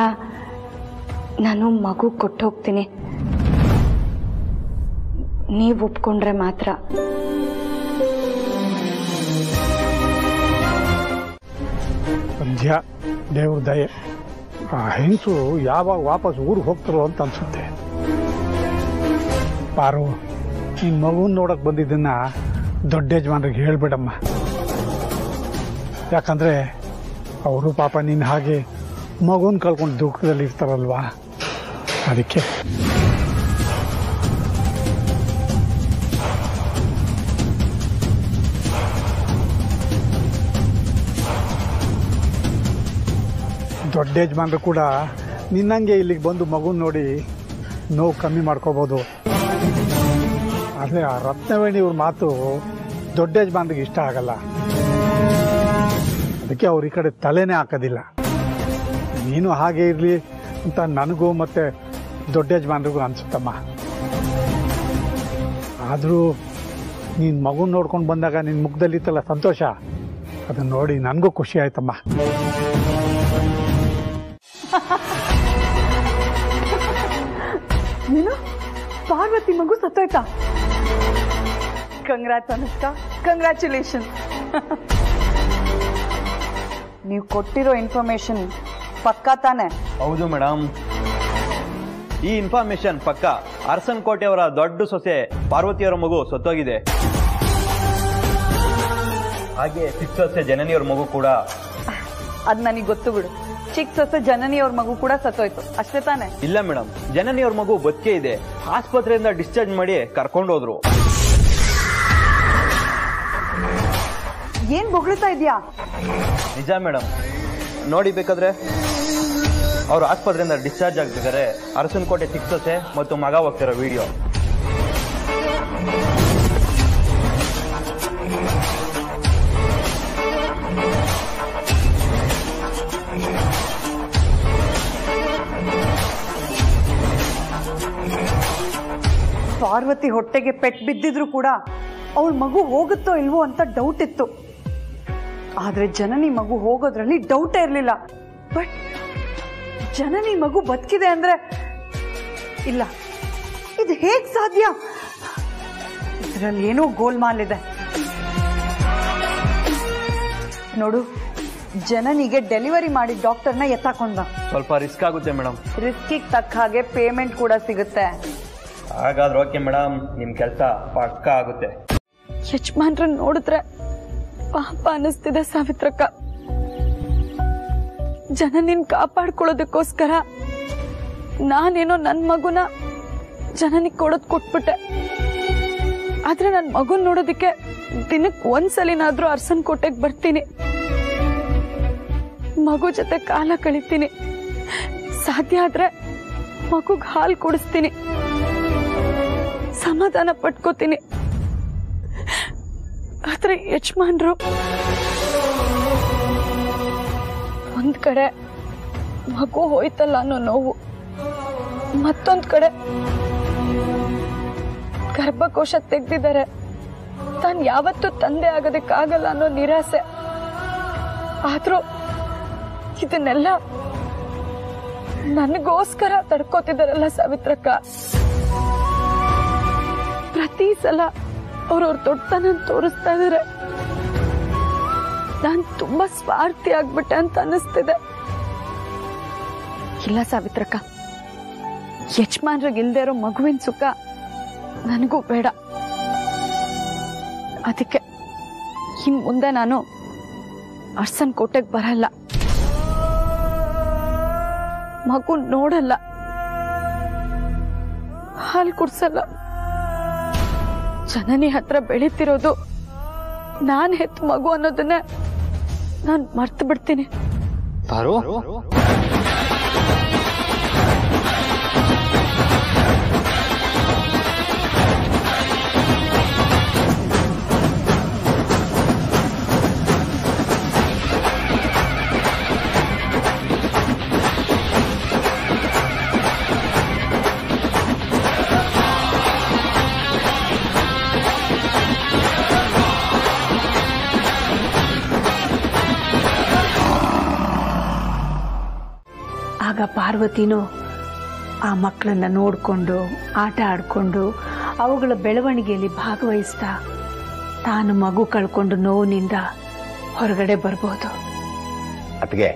ನಾನು ಮಗು ಕೊಟ್ಟು ಹೋಗ್ತೀನಿ, ನೀವು ಒಪ್ಕೊಂಡ್ರೆ ಮಾತ್ರ. ಸಂಧ್ಯಾ, ದೇವ್ರ ದಯೆ, ಆ ಹೆಂಗಸು ಯಾವಾಗ ವಾಪಸ್ ಊರಿಗೆ ಹೋಗ್ತಾರೋ ಅಂತ ಅನ್ಸುತ್ತೆ. ಪಾರು, ನಿನ್ನ ಮಗುನ ನೋಡಕ್ ಬಂದಿದ್ದನ್ನ ದೊಡ್ಡ ಯಜಮಾನ್ರಿಗೆ ಹೇಳ್ಬೇಡಮ್ಮ. ಯಾಕಂದ್ರೆ ಅವರು ಪಾಪ ನಿನ್ನ ಹಾಗೆ ಮಗುನ ಕಳ್ಕೊಂಡು ದುಃಖದಲ್ಲಿ ಇರ್ತಾರಲ್ವಾ, ಅದಕ್ಕೆ. ದೊಡ್ಡ ಯಜಮಾನ್ರು ಕೂಡ ನಿನ್ನಂಗೆ ಇಲ್ಲಿಗೆ ಬಂದು ಮಗುನ ನೋಡಿ ನೋವು ಕಮ್ಮಿ ಮಾಡ್ಕೋಬೋದು. ಆದರೆ ಆ ರತ್ನವೇಣಿ ಇವ್ರ ಮಾತು ದೊಡ್ಡ ಯಜಮಾನ್ರಿಗೆ ಇಷ್ಟ ಆಗಲ್ಲ. ಅದಕ್ಕೆ ಅವ್ರ ಈ ಕಡೆ ತಲೆನೇ ಹಾಕೋದಿಲ್ಲ. ನೀನು ಹಾಗೆ ಇರಲಿ ಅಂತ ನನಗೂ ಮತ್ತು ದೊಡ್ಡ ಯಜಮಾನ್ರಿಗೂ ಅನಿಸುತ್ತಮ್ಮ. ಆದರೂ ನೀನು ಮಗುನ ನೋಡ್ಕೊಂಡು ಬಂದಾಗ ನಿನ್ನ ಮುಖದಲ್ಲಿತ್ತಲ್ಲ ಸಂತೋಷ, ಅದನ್ನು ನೋಡಿ ನನಗೂ ಖುಷಿ ಆಯ್ತಮ್ಮ. ನೀನು ಪಾರ್ವತಿ ಮಗು ಸತ್ತೋಯ್ತಾ? Congrats Anushka, congratulation. ನೀವು ಕೊಟ್ಟಿರೋ ಇನ್ಫಾರ್ಮೇಶನ್ ಪಕ್ಕಾ ತಾನೆ? ಹೌದು ಮೇಡಮ್, ಈ ಇನ್ಫಾರ್ಮೇಶನ್ ಪಕ್ಕ. ಅರಸನ್ ಕೋಟೆಯವರ ದೊಡ್ಡ ಸೊಸೆ ಪಾರ್ವತಿಯವರ ಮಗು ಸತ್ತೋಗಿದೆ. ಹಾಗೆ ಚಿಕ್ಕ ಸೊಸೆ ಜನನಿಯವರ ಮಗು ಕೂಡ. ಅದ್ ನನಗೆ ಗೊತ್ತು ಬಿಡು. ಚಿಕ್ಕ ಸೊಸೆ ಜನನಿಯವ್ರ ಮಗು ಕೂಡ ಸತ್ತೋಯ್ತು, ಅಷ್ಟೇ ತಾನೆ? ಇಲ್ಲ ಮೇಡಮ್, ಜನನಿಯವ್ರ ಮಗು ಬದುಕೇ ಇದೆ. ಆಸ್ಪತ್ರೆಯಿಂದ ಡಿಸ್ಚಾರ್ಜ್ ಮಾಡಿ ಕರ್ಕೊಂಡೋದ್ರು. ಏನ್ ಬೊಗಳ್ತಾ ಇದ್ಯಾ? ನಿಜ ಮೇಡಮ್, ನೋಡಿ ಬೇಕಾದ್ರೆ. ಅವ್ರು ಆಸ್ಪತ್ರೆಯಿಂದ ಡಿಸ್ಚಾರ್ಜ್ ಆಗ್ತಿದ್ದಾರೆ. ಅರಸನಕೋಟೆ ಚಿಕ್ಕ ಸೊಸೆ ಮತ್ತು ಮಗ ಹೋಗ್ತಿರೋ ವಿಡಿಯೋ. ಪಾರ್ವತಿ ಹೊಟ್ಟೆಗೆ ಪೆಟ್ಟು ಬಿದ್ದಿದ್ರು ಕೂಡ ಅವಳ ಮಗು ಹೋಗುತ್ತೋ ಇಲ್ವೋ ಅಂತ ಡೌಟ್ ಇತ್ತು. ಆದ್ರೆ ಜನನಿ ಮಗು ಹೋಗೋದ್ರಲ್ಲಿ ಡೌಟೇ ಇರಲಿಲ್ಲ. ಬಟ್ ಜನನಿ ಮಗು ಬದುಕಿದೆ ಅಂದ್ರೆ ಇಲ್ಲ, ಇದು ಹೇಗ್ ಸಾಧ್ಯ? ಇದರಲ್ಲಿ ಏನೋ ಗೋಲ್ಮಾಲ್ ಇದೆ ನೋಡು. ಜನನಿಗೆ ಡೆಲಿವರಿ ಮಾಡಿ ಡಾಕ್ಟರ್ನ ಎತ್ತಾಕೊಂಡ. ಸ್ವಲ್ಪ ರಿಸ್ಕ್ ಆಗುತ್ತೆ ಮೇಡಮ್. ರಿಸ್ಕಿಗೆ ತಕ್ಕ ಹಾಗೆ ಪೇಮೆಂಟ್ ಕೂಡ ಸಿಗುತ್ತೆ. ಹಾಗಾದ್ರೆ ಓಕೆ ಮೇಡಮ್, ನಿಮ್ ಕೆಲಸ ಪಕ್ಕ ಆಗುತ್ತೆ. ಯಜಮಾನ್ರ ನೋಡಿದ್ರೆ ಪಾಪ ಅನಿಸ್ತಿದೆ ಸಾವಿತ್ರಕ್ಕ. ಜನನಿನ್ ಕಾಪಾಡ್ಕೊಳ್ಳೋದಕ್ಕೋಸ್ಕರ ನಾನೇನೋ ನನ್ನ ಮಗುನ ಜನನಿಗೆ ಕೊಟ್ಬಿಟ್ಟೆ. ಆದ್ರೆ ನನ್ನ ಮಗುನ್ ನೋಡೋದಿಕ್ಕೆ ದಿನಕ್ಕೆ ಒಂದ್ಸಲಿನಾದ್ರೂ ಅರಸನಕೋಟೆಗೆ ಬರ್ತೀನಿ. ಮಗು ಜೊತೆ ಕಾಲ ಕಳಿತೀನಿ. ಸಾಧ್ಯ ಆದ್ರೆ ಮಗುಗ್ ಹಾಲು ಕುಡಿಸ್ತೀನಿ, ಸಮಾಧಾನ ಪಟ್ಕೋತೀನಿ. ಆದ್ರೆ ಯಜಮಾನ್ರು ಒಂದ್ ಕಡೆ ಮಗು ಹೋಯ್ತಲ್ಲ ಅನ್ನೋ ನೋವು, ಮತ್ತೊಂದ್ ಕಡೆ ಗರ್ಭಕೋಶ ತೆಗ್ದಿದ್ದಾರೆ, ತಾನು ಯಾವತ್ತೂ ತಂದೆ ಆಗೋದಕ್ಕಾಗಲ್ಲ ಅನ್ನೋ ನಿರಾಸೆ. ಆದ್ರೂ ಇದನ್ನೆಲ್ಲ ನನಗೋಸ್ಕರ ತಡ್ಕೋತಿದ್ದಾರಲ್ಲ ಸಾವಿತ್ರಕ್ಕ. ಪ್ರತಿ ಸಲ ಅವ್ರವ್ರ ದೊಡ್ಡತನ ತೋರಿಸ್ತಾ ಇದಾರೆ. ನಾನ್ ತುಂಬಾ ಸ್ವಾರ್ಥಿ ಆಗ್ಬಿಟ್ಟೆ ಅಂತ ಅನ್ನಿಸ್ತಿದೆ. ಇಲ್ಲ ಸಾವಿತ್ರಕ್ಕ, ಯಜಮಾನ್ರಿಗಿಲ್ದೇ ಇರೋ ಮಗುವಿನ ಸುಖ ನನಗೂ ಬೇಡ. ಅದಕ್ಕೆ ಇನ್ ಮುಂದೆ ನಾನು ಅರಸನಕೋಟೆಗೆ ಬರಲ್ಲ, ಮಗು ನೋಡಲ್ಲ, ಹಾಲು ಕುಡ್ಸಲ್ಲ. ಜನನಿ ಹತ್ರ ಬೆಳೀತಿರೋದು ನಾನ್ ಹೆತ್ತ ಮಗು ಅನ್ನೋದನ್ನ ನಾನ್ ಮರ್ತು ಬಿಡ್ತೀನಿ. ಪಾರು, ಆಗ ಪಾರ್ವತಿನೂ ಆ ಮಕ್ಕಳನ್ನ ನೋಡ್ಕೊಂಡು ಆಟ ಆಡ್ಕೊಂಡು ಅವುಗಳ ಬೆಳವಣಿಗೆಯಲ್ಲಿ ಭಾಗವಹಿಸ್ತಾ ತಾನು ಮಗು ಕಳ್ಕೊಂಡು ನೋವಿನಿಂದ ಹೊರಗಡೆ ಬರ್ಬೋದು. ಅತ್ಗೆ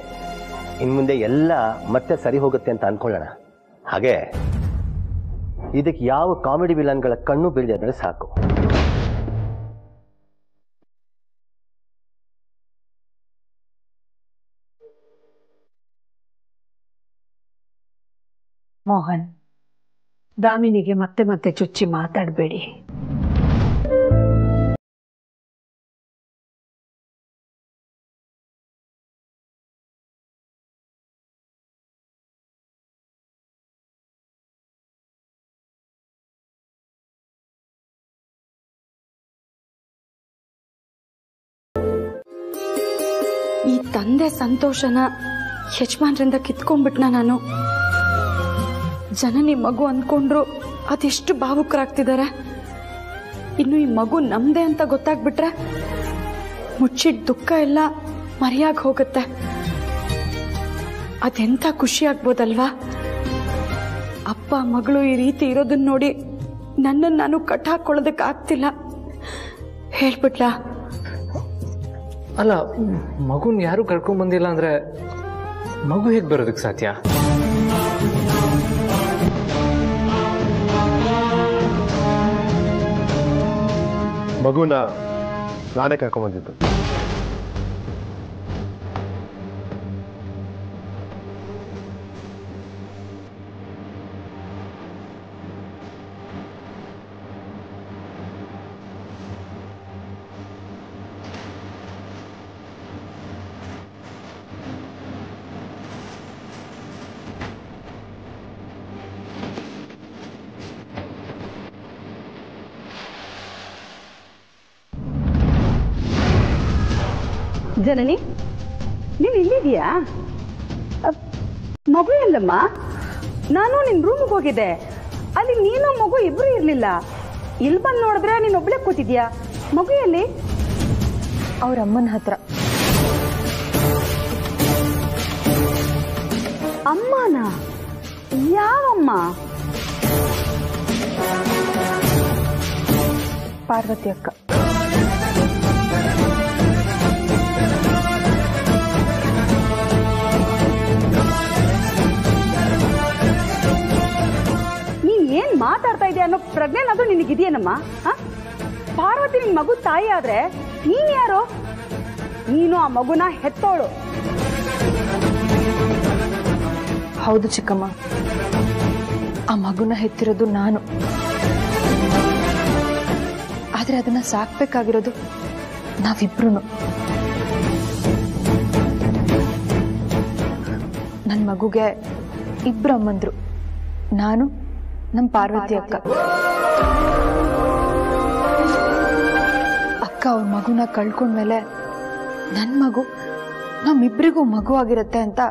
ಇನ್ಮುಂದೆ ಎಲ್ಲ ಮತ್ತೆ ಸರಿ ಹೋಗುತ್ತೆ ಅಂತ ಅನ್ಕೊಳ್ಳೋಣ. ಹಾಗೆ ಇದಕ್ಕೆ ಯಾವ ಕಾಮಿಡಿ ವಿಲನ್ಗಳ ಕಣ್ಣು ಬೀಳದೆ ಆದರೆ ಸಾಕು. ಮೋಹನ್, ದಾಮಿನಿಗೆ ಮತ್ತೆ ಮತ್ತೆ ಚುಚ್ಚಿ ಮಾತಾಡಬೇಡಿ. ಈ ತಂದೆ ಸಂತೋಷನ ಯಜಮಾನ್ರಿಂದ ಕಿತ್ಕೊಂಡ್ಬಿಟ್ನ ನಾನು. ಜನನಿ ಮಗು ಅನ್ಕೊಂಡ್ರು ಅದೆಷ್ಟು ಭಾವುಕರಾಗ್ತಿದ್ದಾರೆ. ಇನ್ನು ಈ ಮಗು ನಮ್ದೆ ಅಂತ ಗೊತ್ತಾಗ್ಬಿಟ್ರೆ ಮುಚ್ಚಿಟ್ ದುಃಖ ಎಲ್ಲ ಮರೆಯಾಗಿ ಹೋಗುತ್ತೆ. ಅದೆಂತ ಖುಷಿ ಆಗ್ಬೋದಲ್ವಾ. ಅಪ್ಪ ಮಗಳು ಈ ರೀತಿ ಇರೋದನ್ನ ನೋಡಿ ನನ್ನನ್ನು ನಾನು ಕಟ್ಟಾಕೊಳ್ಳೋದಕ್ಕೆ ಆಗ್ತಿಲ್ಲ. ಹೇಳ್ಬಿಟ್ಲಾ? ಅಲ್ಲ, ಮಗುನ್ ಯಾರು ಕರ್ಕೊಂಡ್ ಬಂದಿಲ್ಲ ಅಂದ್ರೆ ಮಗು ಹೇಗ್ ಬರೋದಕ್ಕೆ ಸಾಧ್ಯ? ಮಗುನ ನಾನೇ ಕರ್ಕೊಂಡ್ಬಂದಿದ್ದು. ಜನನಿ, ನೀನು ಇಲ್ಲಿದೀಯಾ? ಮಗು ಎಲ್ಲಮ್ಮ? ನಾನು ನಿನ್ನ ರೂಮ್ಗೆ ಹೋಗಿದ್ದೆ, ಅಲ್ಲಿ ನೀನು ಮಗು ಇಬ್ರು ಇರ್ಲಿಲ್ಲ. ಇಲ್ಲಿ ಬಂದು ನೋಡಿದ್ರೆ ನೀನು ಒಬ್ಳೆ ಕೂತಿದ್ಯಾ. ಮಗು ಎಲ್ಲಿ? ಅವ್ರ ಅಮ್ಮನ ಹತ್ರ. ಅಮ್ಮನ? ಯಾವಮ್ಮ? ಪಾರ್ವತಿ ಅಕ್ಕ. ಏನ್ ಮಾತಾಡ್ತಾ ಇದೆಯಾ ಅನ್ನೋ ಪ್ರಜ್ಞೆನಾದ್ರೂ ನಿನಗಿದೆಯೇನಮ್ಮ? ಪಾರ್ವತಿ ನಿನ್ ಮಗು ತಾಯಿ ಆದ್ರೆ ನೀನ್ ಯಾರು? ನೀನು ಆ ಮಗುನ ಹೆತ್ತೋಳು. ಹೌದು ಚಿಕ್ಕಮ್ಮ. ಆ ಮಗುನ ಹೆತ್ತಿರೋದು ನಾನು. ಆದ್ರೆ ಅದನ್ನ ಸಾಕ್ಬೇಕಾಗಿರೋದು ನಾವಿಬ್ರು. ನನ್ನ ಮಗುಗೆ ಇಬ್ರು ಅಮ್ಮಂದ್ರು, ನಾನು, ನಮ್ಮ ಪಾರ್ವತಿ ಅಕ್ಕ. ಅಕ್ಕ ಅವ್ರ ಮಗುನ ಕಳ್ಕೊಂಡ್ಮೇಲೆ ನನ್ನ ಮಗು ನಮ್ಮಿಬ್ರಿಗೂ ಮಗು ಆಗಿರತ್ತೆ ಅಂತ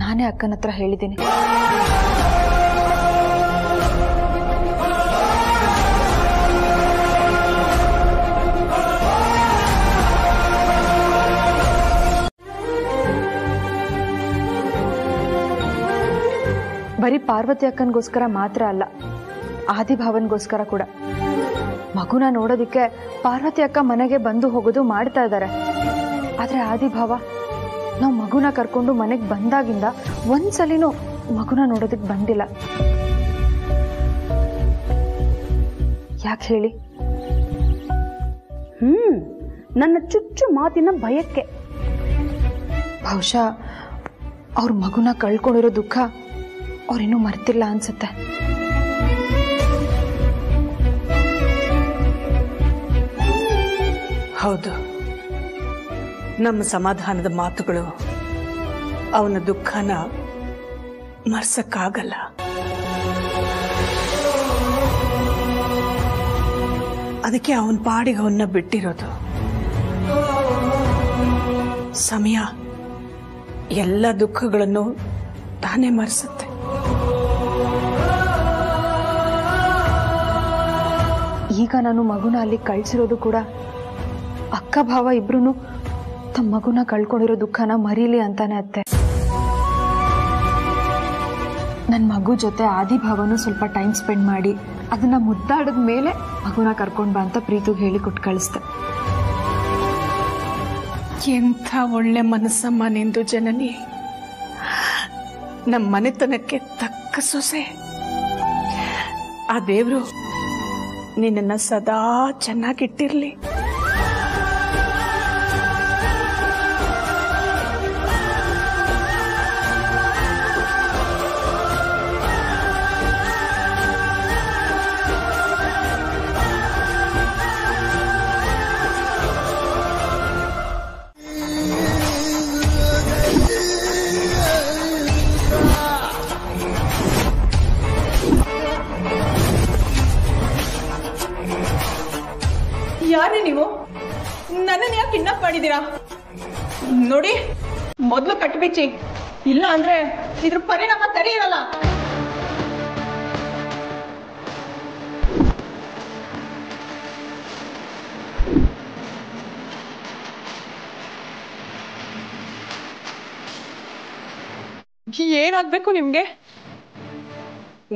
ನಾನೇ ಅಕ್ಕನ ಹತ್ರ ಹೇಳಿದ್ದೀನಿ. ಬರೀ ಪಾರ್ವತಿ ಅಕ್ಕನಿಗೋಸ್ಕರ ಮಾತ್ರ ಅಲ್ಲ, ಆದಿಭಾವನ್ಗೋಸ್ಕರ ಕೂಡ. ಮಗುನ ನೋಡೋದಿಕ್ಕೆ ಪಾರ್ವತಿ ಅಕ್ಕ ಮನೆಗೆ ಬಂದು ಹೋಗೋದು ಮಾಡ್ತಾ ಇದ್ದಾರೆ. ಆದ್ರೆ ಆದಿಭಾವ ನಾವು ಮಗುನ ಕರ್ಕೊಂಡು ಮನೆಗೆ ಬಂದಾಗಿಂದ ಒಂದ್ಸಲಿನೂ ಮಗುನ ನೋಡೋದಕ್ಕೆ ಬಂದಿಲ್ಲ. ಯಾಕೆ ಹೇಳಿ? ನನ್ನ ಚುಚ್ಚು ಮಾತಿನ ಭಯಕ್ಕೆ. ಬಹುಶಃ ಅವ್ರ ಮಗುನ ಕಳ್ಕೊಂಡಿರೋ ದುಃಖ ಅವ್ರಿನ್ನೂ ಮರ್ತಿಲ್ಲ ಅನ್ಸುತ್ತೆ. ಹೌದು, ನಮ್ಮ ಸಮಾಧಾನದ ಮಾತುಗಳು ಅವನ ದುಃಖನ ಮರ್ಸಕ್ಕಾಗಲ್ಲ. ಅದಕ್ಕೆ ಅವನ ಪಾಡಿಗೆ ಅವನ್ನ ಬಿಟ್ಟಿರೋದು. ಸಮಯ ಎಲ್ಲ ದುಃಖಗಳನ್ನು ತಾನೇ ಮರೆಸುತ್ತೆ. ಈಗ ನಾನು ಮಗುನ ಅಲ್ಲಿ ಕಳ್ಸಿರೋದು ಕೂಡ ಅಕ್ಕ ಭಾವ ಇಬ್ರು ತಮ್ಮ ಮಗುನ ಕಳ್ಕೊಂಡಿರೋ ದುಃಖನ ಮರೀಲಿ ಅಂತಾನೆ ಅತ್ತೆ. ನನ್ನ ಮಗು ಜೊತೆ ಆದಿಭಾವನು ಸ್ವಲ್ಪ ಟೈಮ್ ಸ್ಪೆಂಡ್ ಮಾಡಿ ಅದನ್ನ ಮುದ್ದಾಡಿದ ಮೇಲೆ ಮಗುನ ಕರ್ಕೊಂಡ್ ಬಾ ಅಂತ ಪ್ರೀತಿಗೆ ಹೇಳಿ ಕೊಟ್ಟು ಕಳಿಸ್ದೆ. ಎಂಥ ಒಳ್ಳೆ ಮನಸ್ಸಮ್ಮ ನಿಂದು ಜನನಿ. ನಮ್ಮ ಮನೆತನಕ್ಕೆ ತಕ್ಕ ಸೊಸೆ. ಆ ದೇವ್ರು ನಿನ್ನ ಸದಾ ಚೆನ್ನಾಗಿಟ್ಟಿರ್ಲಿ. ಯಾರೇ ನೀವು? ನನ್ನನ್ನು ಯಾಕೆ ಕಿಡ್ನಾಪ್ ಮಾಡಿದ್ದೀರಾ? ನೋಡಿ, ಮೊದಲು ಕಟ್ಬಿಚ್ಚಿ, ಇಲ್ಲ ಅಂದ್ರೆ ಇದ್ರ ಪರಿಣಾಮ ಸರಿ ಇರಲ್ಲ. ಏನಾಗ್ಬೇಕು ನಿಮ್ಗೆ?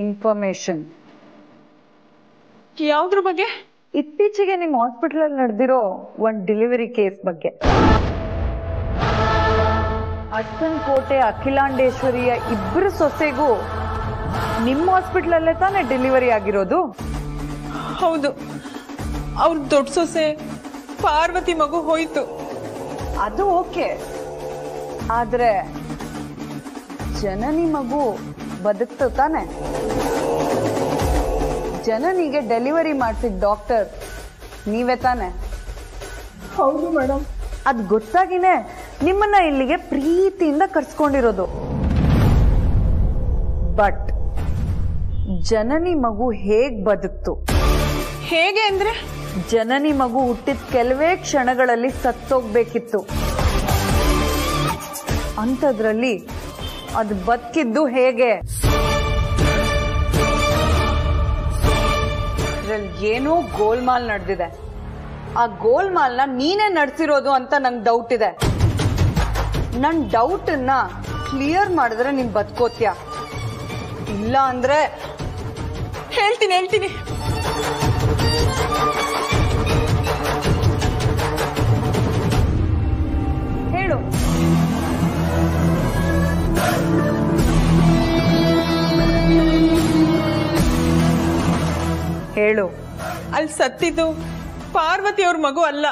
ಇನ್ಫಾರ್ಮೇಶನ್. ಯಾವ್ದ್ರ ಬಗ್ಗೆ? ಇತ್ತೀಚೆಗೆ ನಿಮ್ಮ ಹಾಸ್ಪಿಟಲ್ ಅಲ್ಲಿ ನಡೆದಿರೋ ಒಂದು ಡೆಲಿವರಿ ಕೇಸ್ ಬಗ್ಗೆ. ಅರ್ಸನಕೋಟೆ ಅಖಿಲಾಂಡೇಶ್ವರಿಯ ಇಬ್ಬರು ಸೊಸೆಗೂ ನಿಮ್ಮ ಹಾಸ್ಪಿಟಲ್ ಅಲ್ಲೇ ತಾನೇ ಡೆಲಿವರಿ ಆಗಿರೋದು? ಹೌದು, ಅವ್ರ ದೊಡ್ಡ ಸೊಸೆ ಪಾರ್ವತಿ ಮಗು ಹೋಯ್ತು. ಅದು ಓಕೆ, ಆದ್ರೆ ಜನನಿ ಮಗು ಬದುಕ್ತು ತಾನೆ? ಜನನಿಗೆ ಡೆಲಿವರಿ ಮಾಡಿಸಿದ ಡಾಕ್ಟರ್ ನೀವೇ ತಾನೆ? ಹೌದು ಮೇಡಮ್. ಅದ್ ಗೊತ್ತಾಗಿನೇ ನಿಮ್ಮನ್ನ ಇಲ್ಲಿಗೆ ಪ್ರೀತಿಯಿಂದ ಕರ್ಸ್ಕೊಂಡಿರೋದು. ಬಟ್ ಜನನಿ ಮಗು ಹೇಗ್ ಬದುಕ್ತು? ಹೇಗೆ ಅಂದ್ರೆ? ಜನನಿ ಮಗು ಹುಟ್ಟಿದ ಕೆಲವೇ ಕ್ಷಣಗಳಲ್ಲಿ ಸತ್ತೋಗ್ಬೇಕಿತ್ತು. ಅಂಥದ್ರಲ್ಲಿ ಅದು ಬದುಕಿದ್ದು ಹೇಗೆ? ಏನೋ ಗೋಲ್ಮಾಲ್ ನಡೆದಿದೆ. ಆ ಗೋಲ್ಮಾಲ್ನ ನೀನೇ ನಡೆಸಿರೋದು ಅಂತ ನಂಗೆ ಡೌಟ್ ಇದೆ. ನನ್ ಡೌಟ್ ಅನ್ನ ಕ್ಲಿಯರ್ ಮಾಡಿದ್ರೆ ನೀನ್ ಬದುಕೋತ್ಯಾ, ಇಲ್ಲ ಅಂದ್ರೆ ಹೇಳ್ತೀನಿ. ಹೇಳು. ಹೇಳು. ಅಲ್ಲಿ ಸತ್ತಿದ್ದು ಪಾರ್ವತಿ ಅವ್ರ ಮಗು ಅಲ್ಲ,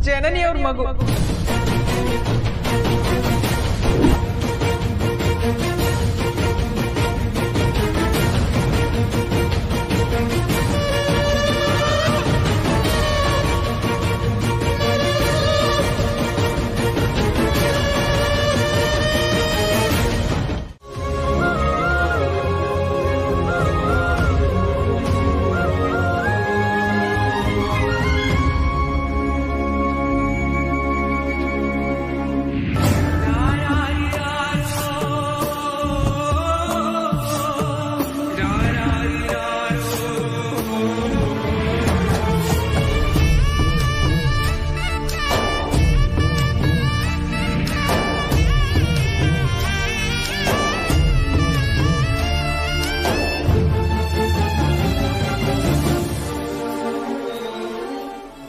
ಜನನಿ ಅವ್ರ ಮಗು.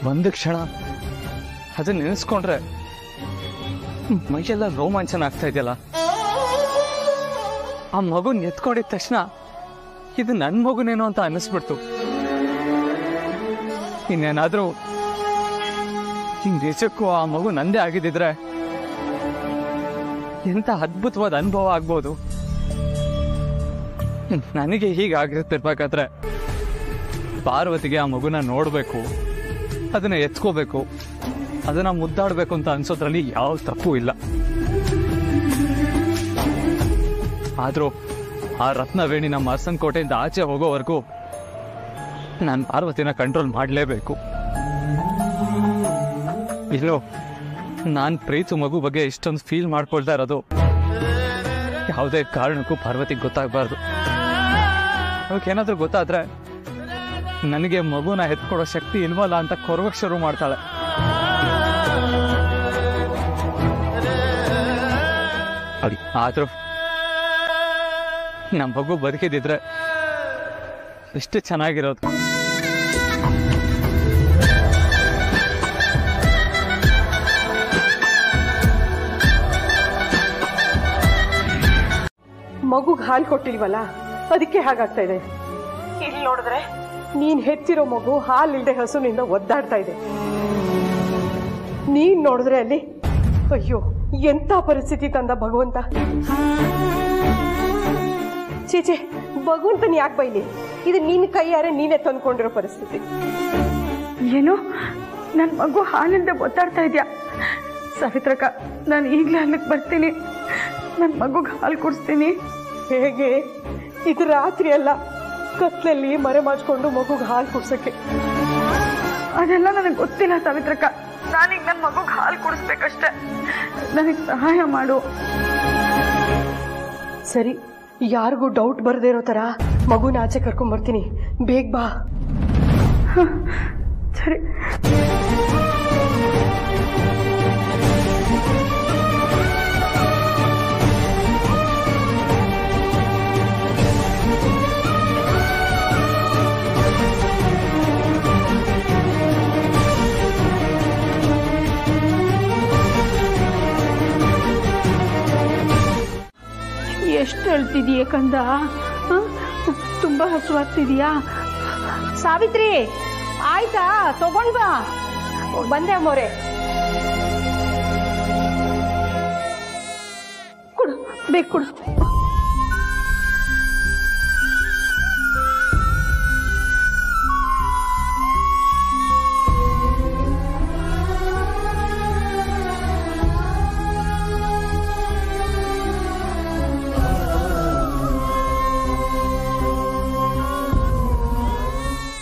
ಒಂದು ಕ್ಷಣ ಅದನ್ನ ನೆನೆಸ್ಕೊಂಡ್ರೆ ಮೈಯೆಲ್ಲ ರೋಮಾಂಚನ ಆಗ್ತಾ ಇದೆಯಲ್ಲ. ಆ ಮಗುನ್ ಎತ್ಕೊಂಡಿದ ತಕ್ಷಣ ಇದು ನನ್ನ ಮಗುನೇನೋ ಅಂತ ಅನ್ನಿಸ್ಬಿಡ್ತು. ಇನ್ನೇನಾದ್ರೂ ನಿಜಕ್ಕೂ ಆ ಮಗು ನಂದೇ ಆಗಿದ್ದಿದ್ರೆ ಎಂತ ಅದ್ಭುತವಾದ ಅನುಭವ ಆಗ್ಬೋದು. ನನಗೆ ಹೀಗಾಗಿರ್ತಿರ್ಬೇಕಾದ್ರೆ ಪಾರ್ವತಿಗೆ ಆ ಮಗುನ ನೋಡ್ಬೇಕು, ಅದನ್ನ ಎತ್ಕೋಬೇಕು, ಅದನ್ನ ಮುದ್ದಾಡ್ಬೇಕು ಅಂತ ಅನ್ಸೋದ್ರಲ್ಲಿ ಯಾವ ತಪ್ಪು ಇಲ್ಲ. ಆದ್ರೂ ಆ ರತ್ನವೇಣಿ ನಮ್ಮ ಅರಸನ್ ಕೋಟೆಯಿಂದ ಆಚೆ ಹೋಗೋವರೆಗೂ ನಾನು ಪಾರ್ವತಿನ ಕಂಟ್ರೋಲ್ ಮಾಡಲೇಬೇಕು. ಇಲ್ಲೋ ನಾನು ಪ್ರೀತು ಮಗು ಬಗ್ಗೆ ಇಷ್ಟೊಂದು ಫೀಲ್ ಮಾಡ್ಕೊಳ್ತಾ ಇರೋದು ಯಾವುದೇ ಕಾರಣಕ್ಕೂ ಪಾರ್ವತಿಗೆ ಗೊತ್ತಾಗಬಾರ್ದು. ಅವಕ್ಕೇನಾದ್ರೂ ಗೊತ್ತಾದ್ರೆ ನನಗೆ ಮಗುನ ಎತ್ಕೊಡೋ ಶಕ್ತಿ ಇಲ್ವಲ್ಲ ಅಂತ ಕೊರಗಕ್ಕೆ ಶುರು ಮಾಡ್ತಾಳೆ. ಆದ್ರೂ ನಮ್ಮ ಮಗು ಬದುಕಿದಿದ್ರೆ ಎಷ್ಟು ಚೆನ್ನಾಗಿರೋದು. ಮಗುಗ್ ಹಾಲು ಕೊಟ್ಟಿಲ್ವಲ್ಲ, ಅದಕ್ಕೆ ಹಾಗಾಗ್ತಾ ಇದೆ. ಇಲ್ಲಿ ನೋಡಿದ್ರೆ ನೀನ್ ಹೆತ್ತಿರೋ ಮಗು ಹಾಲಿಲ್ದೆ ಹಸುನಿಂದ ಒದ್ದಾಡ್ತಾ ಇದೆ. ನೀನ್ ನೋಡಿದ್ರೆ ಅಲ್ಲಿ ಅಯ್ಯೋ ಎಂತ ಪರಿಸ್ಥಿತಿ ತಂದ ಭಗವಂತ. ಚೀಚೆ, ಭಗವಂತನ ಯಾಕೆ ಬೈಲಿ? ಇದು ನಿನ್ನ ಕೈಯಾರೆ ನೀನೇ ತಂದ್ಕೊಂಡಿರೋ ಪರಿಸ್ಥಿತಿ. ಏನು ನನ್ನ ಮಗು ಹಾಲಿಂದ ಒತ್ತಾಡ್ತಾ ಇದೆಯಾ? ಸಾವಿತ್ರಕ್ಕ, ನಾನು ಈಗಲೇ ಅಲ್ಲಿಗೆ ಬರ್ತೀನಿ, ನನ್ನ ಮಗುಗೆ ಹಾಲು ಕುಡಿಸ್ತೀನಿ. ಹೇಗೆ? ಇದು ರಾತ್ರಿ ಅಲ್ಲ, ಕತ್ಲಲ್ಲಿ ಮರೆ ಮಾಡ್ಕೊಂಡು ಮಗುಗೆ ಹಾಲು ಕುಡ್ಸಕ್ಕೆ. ಅದೆಲ್ಲ ನನಗೆ ಗೊತ್ತಿಲ್ಲ ಸಾವಿತ್ರಕ್ಕ. ನಾನೀಗ ನನ್ನ ಮಗುಗೆ ಹಾಲು ಕುಡಿಸ್ಬೇಕಷ್ಟೆ. ನನಗೆ ಸಹಾಯ ಮಾಡು. ಸರಿ, ಯಾರಿಗೂ ಡೌಟ್ ಬರದೇ ಇರೋ ತರ ಮಗುನ ಆಚೆ ಕರ್ಕೊಂಡ್ ಬರ್ತೀನಿ, ಬೇಗ ಬಾ. ಸರಿ. ಎಷ್ಟು ಹೇಳ್ತಿದೀಯ ಕಂದ? ತುಂಬಾ ಹಸುವಾಗ್ತಿದೀಯಾ? ಸಾವಿತ್ರಿ, ಆಯ್ತಾ? ತಗೊಂಡ್ ಬಾ. ಬಂದೆ ಅಮ್ಮೋರೆ. ಕೊಡು, ಬೇಗ ಕೊಡು.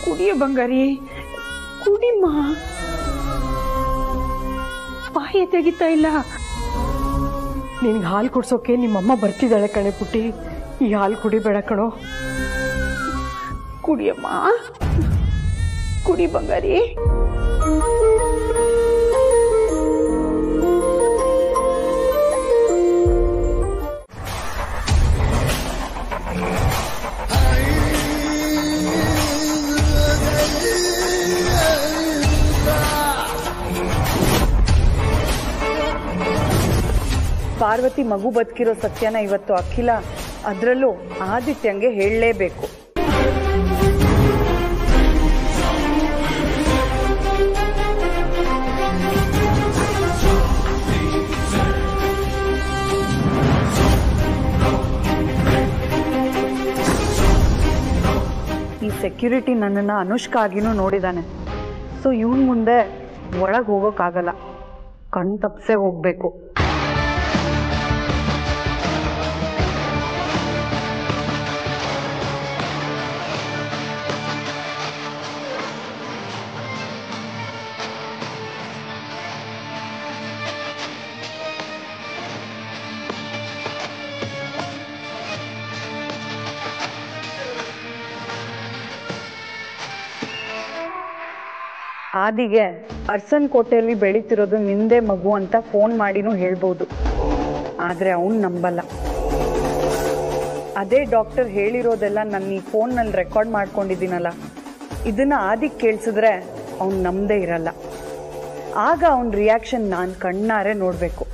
ಕುಡಿಯ ಬಂಗಾರಿ, ಕುಡಿಮ್ಮ. ಬಾಯಿ ತೆಗಿತಾ ಇಲ್ಲ. ನಿನ್ಗೆ ಹಾಲು ಕುಡ್ಸೋಕೆ ನಿಮ್ಮಮ್ಮ ಬರ್ತಿದ್ದಾಳೆ ಕಣೆ ಪುಟ್ಟಿ. ಈ ಹಾಲು ಕುಡಿಬೇಡ ಕಣೋ. ಕುಡಿಯಮ್ಮ, ಕುಡಿ ಬಂಗಾರಿ. ಪಾರ್ವತಿ ಮಗು ಬದುಕಿರೋ ಸತ್ಯನ ಇವತ್ತು ಅಖಿಲ, ಅದರಲ್ಲೂ ಆದಿತ್ಯಂಗೆ ಹೇಳಲೇಬೇಕು. ಈ ಸೆಕ್ಯೂರಿಟಿ ನನ್ನನ್ನು ಅನುಷ್ಕಾ ಆಗಿನೂ ನೋಡಿದಾನೆ. ಸೊ ಇವನ್ ಮುಂದೆ ಒಳಗೆ ಹೋಗೋಕ್ಕಾಗಲ್ಲ, ಕಣ್ ತಪ್ಸೆ ಹೋಗ್ಬೇಕು. ಆದಿಗೆ ಅರಸನ್ ಕೋಟೆಯಲ್ಲಿ ಬೆಳೀತಿರೋದು ನಿಂದೆ ಮಗು ಅಂತ ಫೋನ್ ಮಾಡಿನೂ ಹೇಳ್ಬೋದು, ಆದ್ರೆ ಅವನ್ ನಂಬಲ್ಲ. ಅದೇ ಡಾಕ್ಟರ್ ಹೇಳಿರೋದೆಲ್ಲ ನನ್ನ ಈ ಫೋನ್ನಲ್ಲಿ ರೆಕಾರ್ಡ್ ಮಾಡ್ಕೊಂಡಿದ್ದೀನಲ್ಲ, ಇದನ್ನ ಆದಿಗೆ ಕೇಳಿಸಿದ್ರೆ ಅವ್ನು ನಮ್ಮದೇ ಇರಲ್ಲ. ಆಗ ಅವನ ರಿಯಾಕ್ಷನ್ ನಾನು ಕಣ್ಣಾರೆ ನೋಡಬೇಕು.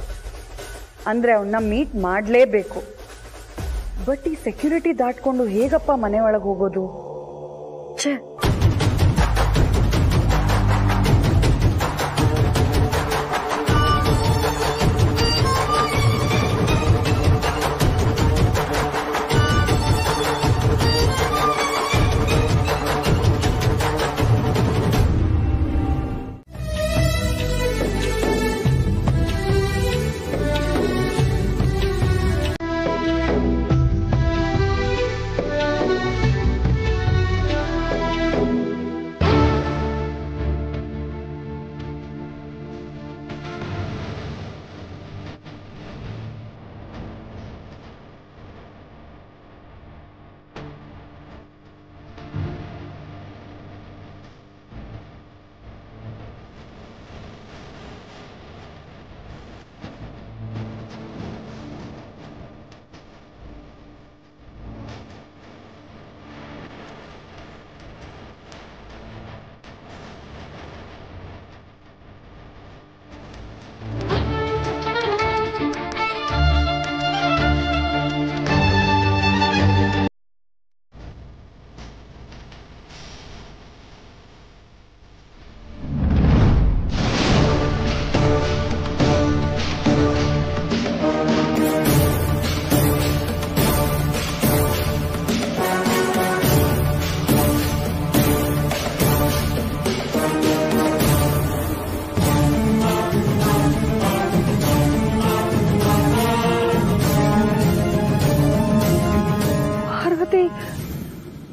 ಅಂದರೆ ಅವನ್ನ ಮೀಟ್ ಮಾಡಲೇಬೇಕು. ಬಟ್ ಈ ಸೆಕ್ಯೂರಿಟಿ ದಾಟ್ಕೊಂಡು ಹೇಗಪ್ಪ ಮನೆ ಒಳಗೆ ಹೋಗೋದು? ಛೇ,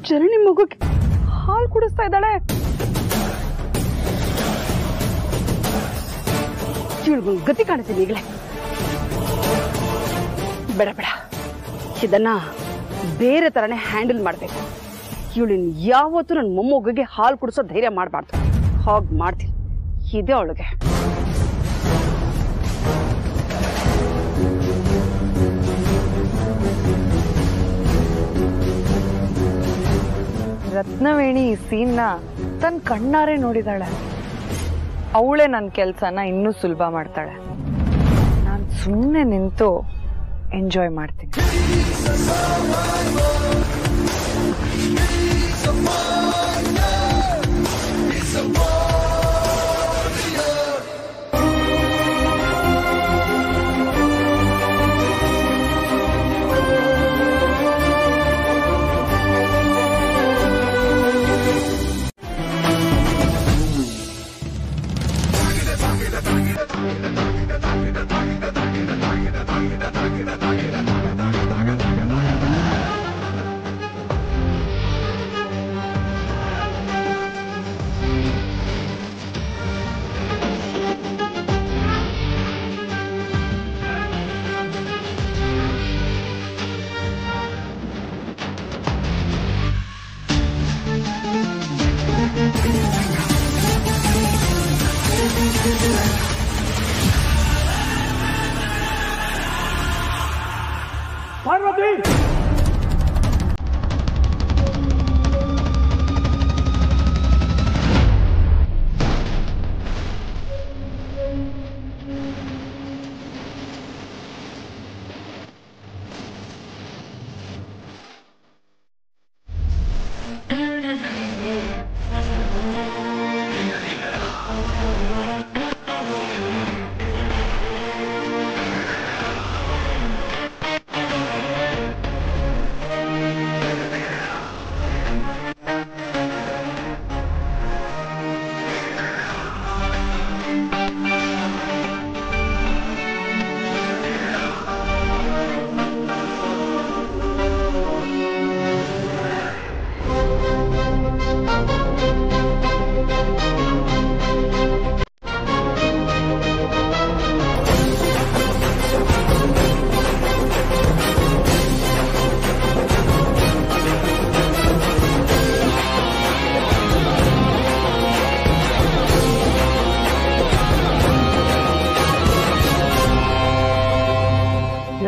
ಜನನಿ ಮಗುಗೆ ಹಾಲು ಕುಡಿಸ್ತಾ ಇದ್ದಾಳೆ. ಇವಳಿಗೊಂದು ಗತಿ ಕಾಣಿಸ್ತೀನಿ ಈಗಲೇ. ಬೇಡ ಬೇಡ, ಇದನ್ನ ಬೇರೆ ತರನೇ ಹ್ಯಾಂಡಲ್ ಮಾಡಬೇಕು. ಇವಳಿನ ಯಾವತ್ತೂ ನನ್ನ ಮೊಮ್ಮಗುಗೆ ಹಾಲು ಕುಡಿಸೋ ಧೈರ್ಯ ಮಾಡಬಾರ್ದು. ಹಾಗೆ ಮಾಡ್ತೀನಿ, ಇದೆ ಅವಳಿಗೆ. ರತ್ನವೇಣಿ ಈ ಸೀನ್ನ ತನ್ನ ಕಣ್ಣಾರೆ ನೋಡಿದಾಳೆ. ಅವಳೇ ನನ್ನ ಕೆಲಸನ ಇನ್ನೂ ಸುಲಭ ಮಾಡ್ತಾಳೆ. ನಾನು ಸುಮ್ಮನೆ ನಿಂತು ಎಂಜಾಯ್ ಮಾಡ್ತೀನಿ. ಪಾರ್ವತಿ,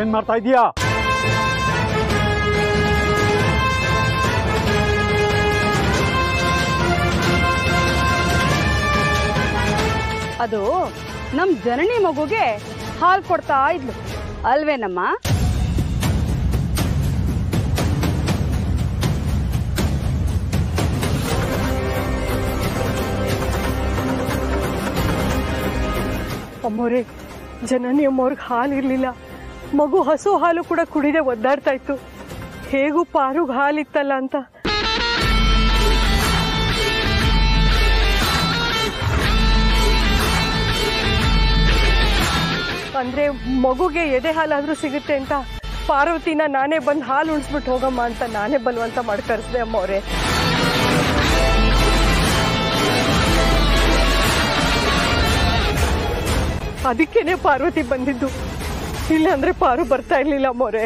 ಏನ್ ಮಾಡ್ತಾ ಇದೀಯಾ? ನಮ್ ಜನನಿ ಮಗುಗೆ ಹಾಲು ಕೊಡ್ತಾ ಇದ್ಲು ಅಲ್ವೇನಮ್ಮ? ಅಮ್ಮೋರೆ, ಜನನಿ ಅಮ್ಮವ್ರಿಗೆ ಹಾಲು ಇರ್ಲಿಲ್ಲ. ಮಗು ಹಸು ಹಾಲು ಕೂಡ ಕುಡಿದೆ ಒದ್ದಾಡ್ತಾ ಇತ್ತು. ಹೇಗೂ ಪಾರುಗ್ ಹಾಲಿತ್ತಲ್ಲ ಅಂತ. ಅಂದ್ರೆ ಮಗುಗೆ ಎದೆ ಹಾಲಾದ್ರೂ ಸಿಗುತ್ತೆ ಅಂತ ಪಾರ್ವತಿನ ನಾನೇ ಬಂದು ಹಾಲು ಉಣಿಸ್ಬಿಟ್ಟು ಹೋಗಮ್ಮ ಅಂತ ನಾನೇ ಬಲವಂತ ಮಾಡಿ ಕರೆಸಿದೆ ಅಮ್ಮವ್ರೆ. ಅದಕ್ಕೇನೆ ಪಾರ್ವತಿ ಬಂದಿದ್ದು, ಇಲ್ಲಾಂದ್ರೆ ಪಾರು ಬರ್ತಾ ಇರ್ಲಿಲ್ಲ ಅಮ್ಮವ್ರೆ.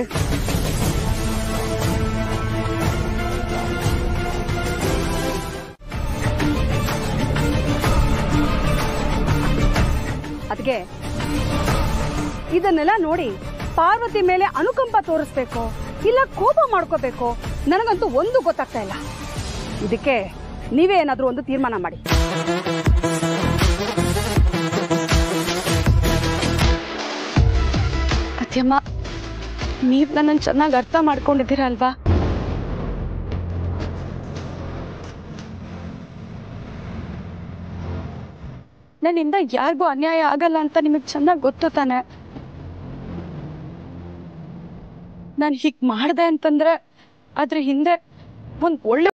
ಅದಕ್ಕೆ ಇದನ್ನೆಲ್ಲ ನೋಡಿ ಪಾರ್ವತಿ ಮೇಲೆ ಅನುಕಂಪ ತೋರಿಸ್ಬೇಕು ಇಲ್ಲ ಕೋಪ ಮಾಡ್ಕೋಬೇಕು, ನನಗಂತೂ ಒಂದು ಗೊತ್ತಾಗ್ತಾ ಇಲ್ಲ. ಇದಕ್ಕೆ ನೀವೇ ಏನಾದ್ರೂ ಒಂದು ತೀರ್ಮಾನ ಮಾಡಿ. ಅತ್ಯಮ್ಮ, ನೀವ್ ನನ್ನನ್ನು ಚೆನ್ನಾಗಿ ಅರ್ಥ ಮಾಡ್ಕೊಂಡಿದ್ದೀರಾ ಅಲ್ವಾ? ನನ್ನಿಂದ ಯಾರಿಗೂ ಅನ್ಯಾಯ ಆಗಲ್ಲ ಅಂತ ನಿಮಗ್ ಚೆನ್ನಾಗಿ ಗೊತ್ತು ತಾನೆ. ನಾನು ಹೀಗ್ ಮಾಡ್ದೆ ಅಂತಂದ್ರೆ ಅದ್ರ ಹಿಂದೆ ಒಂದ್ ಒಳ್ಳೆ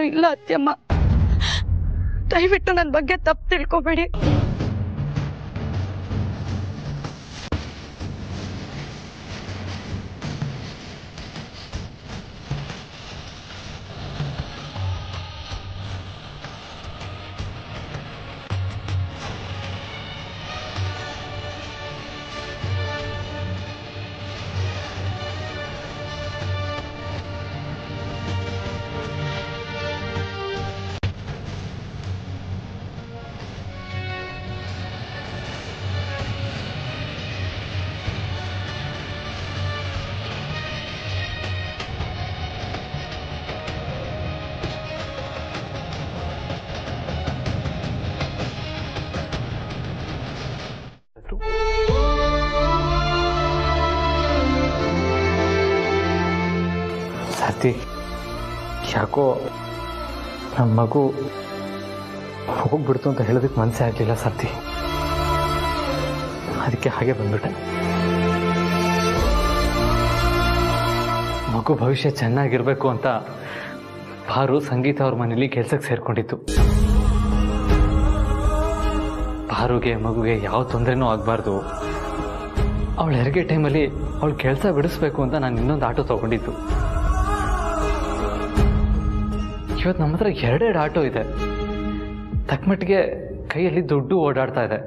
ಇಲ್ಲ ಅತ್ಯಮ್ಮ, ದಯವಿಟ್ಟು ನನ್ನ ಬಗ್ಗೆ ತಪ್ಪು ತಿಳ್ಕೊಬೇಡಿ. ಸಾರ್ಥಿ, ಯಾಕೋ ನಮ್ಮ ಮಗು ಹೋಗ್ಬಿಡ್ತು ಅಂತ ಹೇಳೋದಕ್ಕೆ ಮನಸ್ಸೇ ಆಗಲಿಲ್ಲ ಸಾರ್ಥಿ. ಅದಕ್ಕೆ ಹಾಗೆ ಬಂದ್ಬಿಟ್ಟೆ. ಮಗು ಭವಿಷ್ಯ ಚೆನ್ನಾಗಿರ್ಬೇಕು ಅಂತ ಪಾರು ಸಂಗೀತ ಅವ್ರ ಮನೇಲಿ ಕೆಲ್ಸಕ್ಕೆ ಸೇರ್ಕೊಂಡಿತ್ತು. ಪಾರುಗೆ ಮಗುಗೆ ಯಾವ ತೊಂದರೆನೂ ಆಗಬಾರ್ದು, ಅವಳ ಹೆರಿಗೆ ಟೈಮಲ್ಲಿ ಅವಳು ಕೆಲಸ ಬಿಡಿಸ್ಬೇಕು ಅಂತ ನಾನು ಇನ್ನೊಂದು ಆಟೋ ತಗೊಂಡಿದ್ದು. ಇವತ್ತು ನಮ್ಮ ಹತ್ರ 2 ಆಟೋ ಇದೆ. ತಕ್ಕಮಟ್ಟಿಗೆ ಕೈಯಲ್ಲಿ ದುಡ್ಡು ಓಡಾಡ್ತಾ ಇದೆ.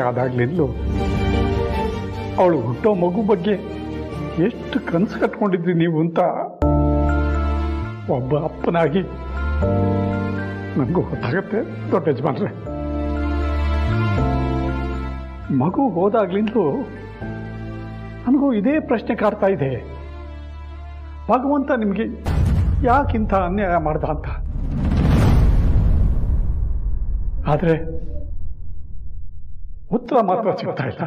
ಆದಾಗ್ಲಿಂದಲೂ ಅವಳು ಹುಟ್ಟೋ ಮಗು ಬಗ್ಗೆ ಎಷ್ಟು ಕನಸು ಕಟ್ಕೊಂಡಿದ್ರಿ ನೀವು ಅಂತ ಒಬ್ಬ ಅಪ್ಪನಾಗಿ ನನಗೂ ಗೊತ್ತಾಗತ್ತೆ ದೊಡ್ಡ ಯಜಮಾನ್ರೆ. ಮಗು ಹೋದಾಗ್ಲಿಂದಲೂ ನನಗೂ ಇದೇ ಪ್ರಶ್ನೆ ಕಾಡ್ತಾ ಇದೆ, ಭಗವಂತ ನಿಮಗೆ ಯಾಕಿಂತ ಅನ್ಯಾಯ ಮಾಡ್ದ ಅಂತ. ಆದರೆ ಉತ್ತರ ಮಾತ್ರ ಸಿಗ್ತಾ ಇಲ್ಲ.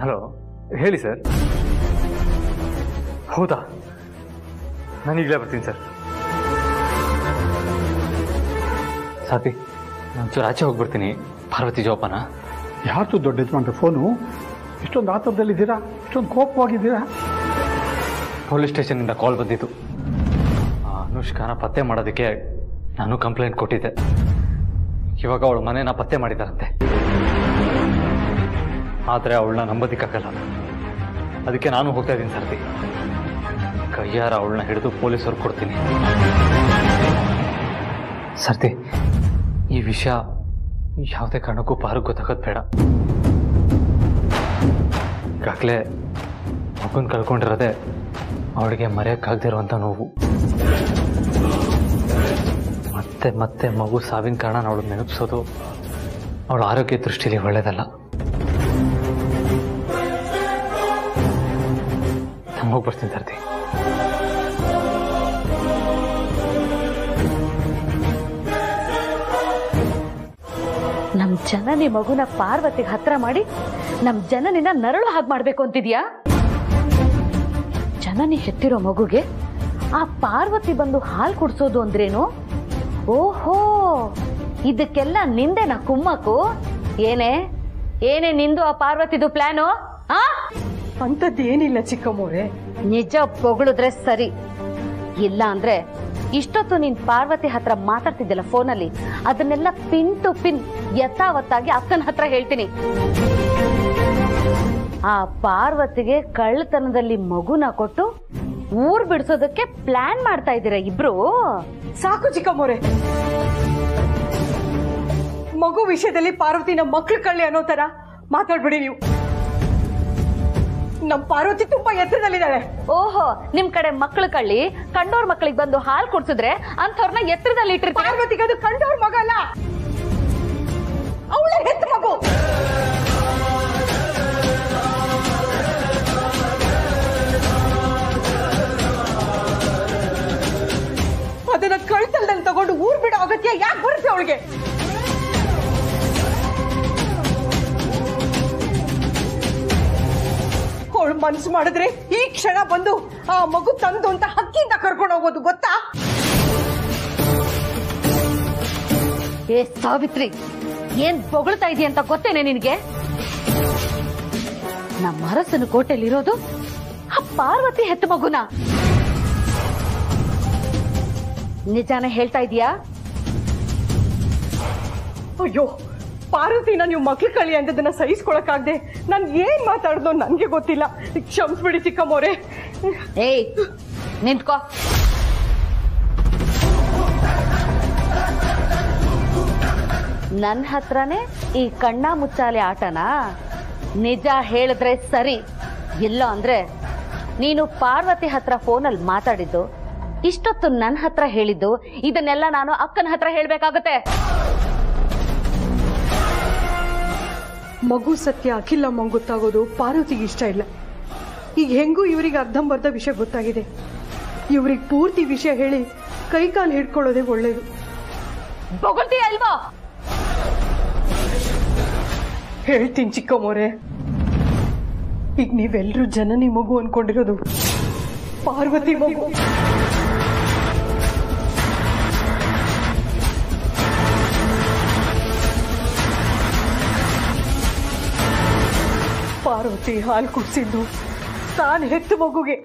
ಹಲೋ, ಹೇಳಿ ಸರ್. ಹೌದಾ, ನಾನು ಈಗಲೇ ಬರ್ತೀನಿ ಸರ್. ಸಾತಿ, ನಾನು ಚೂರು ಆಚೆ ಹೋಗ್ಬಿಡ್ತೀನಿ. ಪಾರ್ವತಿ ಜೋಪಾನ. ಯಾರ್ದು ದೊಡ್ಡ ಯಜಮಾನ್ರೆ ಫೋನು? ಇಷ್ಟೊಂದು ಆತರದಲ್ಲಿದ್ದೀರಾ, ಇಷ್ಟೊಂದು ಕೋಪವಾಗಿದ್ದೀರಾ? ಪೊಲೀಸ್ ಸ್ಟೇಷನಿಂದ ಕಾಲ್ ಬಂದಿತ್ತು. ಅನುಷ್ಕಾನ ಪತ್ತೆ ಮಾಡೋದಕ್ಕೆ ನಾನು ಕಂಪ್ಲೇಂಟ್ ಕೊಟ್ಟಿದ್ದೆ. ಇವಾಗ ಅವಳ ಮನೇನ ಪತ್ತೆ ಮಾಡಿದಾರಂತೆ. ಆದರೆ ಅವಳನ್ನ ನಂಬೋದಕ್ಕಾಗಲ್ಲ. ಅದಕ್ಕೆ ನಾನು ಹೋಗ್ತಾ ಇದ್ದೀನಿ ಸರ್ತಿ. ಕೈಯಾರ ಅವಳನ್ನ ಹಿಡಿದು ಪೊಲೀಸರು ಕೊಡ್ತೀನಿ. ಸರ್ತಿ, ಈ ವಿಷಯ ಯಾವುದೇ ಕಾರಣಕ್ಕೂ ಪಾರು ಗೊತ್ತಾಗೋದು ಬೇಡ. ಈಗಾಗಲೇ ಮಗುನ ಕಳ್ಕೊಂಡಿರೋದೆ ಅವಳಿಗೆ ಮರೆಯೋಕ್ಕಾಗದಿರುವಂಥ ನೋವು. ಮತ್ತೆ ಮತ್ತೆ ಮಗು ಸಾವಿನ ಕಾರಣ ಅವಳು ನೆನಪಿಸೋದು ಅವಳ ಆರೋಗ್ಯ ದೃಷ್ಟಿಯಲ್ಲಿ ಒಳ್ಳೆಯದಲ್ಲ. ನಾನು ಹೋಗಿ ಬರ್ತೀನಿ ಸರ್ತಿ. ನಮ್ ಜನನಿ ಮಗುನ ಪಾರ್ವತಿಗೆ ಹತ್ರ ಮಾಡಿ ನಮ್ ಜನನಿನ ನರಳು ಹಾಗೆ ಮಾಡ್ಬೇಕು ಅಂತಿದ್ಯಾ? ಜನನಿ ಹೆತ್ತಿರೋ ಮಗುಗೆ ಆ ಪಾರ್ವತಿ ಬಂದು ಹಾಲು ಕುಡ್ಸೋದು ಅಂದ್ರೇನು? ಓಹೋ, ಇದಕ್ಕೆಲ್ಲ ನಿಂದೆನ ಕುಮ್ಮಕ್ಕು? ಏನೇ ನಿಂದು ಆ ಪಾರ್ವತಿದು ಪ್ಲಾನು? ಅಂತದ್ದೇನಿಲ್ಲ ಚಿಕ್ಕಮ್ಮೋರೆ. ನಿಜ ಪೊಗಳಿದ್ರೆ ಸರಿ, ಇಲ್ಲ ಅಂದ್ರೆ ಇಷ್ಟೊತ್ತು ನೀನ್ ಪಾರ್ವತಿ ಹತ್ರ ಮಾತಾಡ್ತಿದ್ದಲ್ಲ ಫೋನಲ್ಲಿ, ಅದನ್ನೆಲ್ಲ ಪಿನ್ ಟು ಪಿನ್ ಯಥಾವತ್ತಾಗಿ ಅಕ್ಕನ ಹತ್ರ ಹೇಳ್ತೀನಿ. ಆ ಪಾರ್ವತಿಗೆ ಕಳ್ಳತನದಲ್ಲಿ ಮಗುನ ಕೊಟ್ಟು ಊರ್ ಬಿಡಿಸೋದಕ್ಕೆ ಪ್ಲಾನ್ ಮಾಡ್ತಾ ಇದ್ದೀರಾ ಇಬ್ರು? ಸಾಕು ಚಿಕ್ಕಮ್ಮೋರೆ. ಮಗು ವಿಷಯದಲ್ಲಿ ಪಾರ್ವತಿನ ಮಕ್ಳು ಕಳ್ಳಿ ಅನ್ನೋ ತರ ಮಾತಾಡ್ಬಿಡಿ ನೀವು. ನಮ್ ಪಾರ್ವತಿ ತುಂಬಾ ಎತ್ತರದಲ್ಲಿದ್ದಾಳೆ. ಓಹೋ, ನಿಮ್ ಕಡೆ ಮಕ್ಳು ಕಳ್ಳಿ ಕಂಡೋರ್ ಮಕ್ಳಿಗೆ ಬಂದು ಹಾಲು ಕೊಡ್ಸಿದ್ರೆ ಅಂಥವ್ರನ್ನ ಎತ್ತರದಲ್ಲಿ ಇಟ್ಟಿರ್ತಾರೆ. ಪಾರ್ವತಿಗೆ ಅದು ಕಂಡೋರ್ ಮಗ ಅಲ್ಲ, ಅವಳ ಹೆತ್ತ ಮಗು. ಅದನ್ನ ಕಳ್ತಲ್ದಲ್ಲಿ ತಗೊಂಡು ಊರ್ ಬಿಡೋ ಅಗತ್ಯ ಯಾಕೆ ಬರುತ್ತೆ ಅವಳಿಗೆ? ಅವಳು ಮನ್ಸು ಮಾಡಿದ್ರೆ ಈ ಕ್ಷಣ ಬಂದು ಆ ಮಗು ತಂದು ಅಂತ ಹಕ್ಕಿಂದ ಕರ್ಕೊಂಡು ಹೋಗೋದು ಗೊತ್ತಾ? ಏ ಸಾವಿತ್ರಿ, ಏನ್ ಬೊಗಳ್ತಾ ಇದೀಯ ಅಂತ ಗೊತ್ತೇನೆ ನಿನ್ಗೆ? ನಮ್ಮ ಅರಸನ ಕೋಟೆಯಲ್ಲಿರೋದು ಆ ಪಾರ್ವತಿ ಹೆತ್ತ ಮಗುನ. ನಿಜಾನೇ ಹೇಳ್ತಾ ಇದೀಯಾ? ಅಯ್ಯೋ, ಪಾರ್ವತಿನ ನೀವು ಮಕ್ಳು ಕಳಿ ಅಂದದನ್ನ ಸಹಿಸ್ಕೊಳಕ್ಕಾಗ್ದೆ ನಾನ್ ಏನ್ ಮಾತಾಡ್ದೋ ನನ್ಗೆ ಗೊತ್ತಿಲ್ಲ. ಕ್ಷಮಿಸ್ಬಿಡಿ ಚಿಕ್ಕಮ್ಮೋರೆ. ಏಯ್, ನಿಂತ್ಕೋ. ನನ್ನ ಹತ್ರನೇ ಈ ಕಣ್ಣ ಮುಚ್ಚಾಲೆ ಆಟನಾ? ನಿಜ ಹೇಳಿದ್ರೆ ಸರಿ, ಇಲ್ಲ ಅಂದ್ರೆ ನೀನು ಪಾರ್ವತಿ ಹತ್ರ ಫೋನಲ್ಲಿ ಮಾತಾಡಿದ್ದು, ಇಷ್ಟೊತ್ತು ನನ್ನ ಹತ್ರ ಹೇಳಿದ್ದು, ಇದನ್ನೆಲ್ಲ ನಾನು ಅಕ್ಕನ ಹತ್ರ ಹೇಳ್ಬೇಕಾಗತ್ತೆ. ಮಗು ಸತ್ಯ ಅಖಿಲಮ್ಮ ಗೊತ್ತಾಗೋದು ಪಾರ್ವತಿಗೆ ಇಷ್ಟ ಇಲ್ಲ. ಈಗ ಹೆಂಗೂ ಇವರಿಗೆ ಅರ್ಧಂಬರ್ಧ ವಿಷಯ ಗೊತ್ತಾಗಿದೆ. ಇವ್ರಿಗೆ ಪೂರ್ತಿ ವಿಷಯ ಹೇಳಿ ಕೈಕಾಲು ಹಿಡ್ಕೊಳ್ಳೋದೇ ಒಳ್ಳೇದು. ಬೊಗಳ್ತೀಯ ಅಲ್ವಾ? ಹೇಳ್ತೀನಿ ಚಿಕ್ಕಮ್ಮೋರೆ. ಈಗ ನೀವೆಲ್ಲರೂ ಜನನಿ ಮಗು ಅನ್ಕೊಂಡಿರೋದು ಪಾರ್ವತಿ ಮಗು. ಪಾರ್ವತಿ ಹಾಲು ಕುಡಿಸಿದ್ದು ತಾನು ಹೆತ್ತ ಮಗುಗೆ.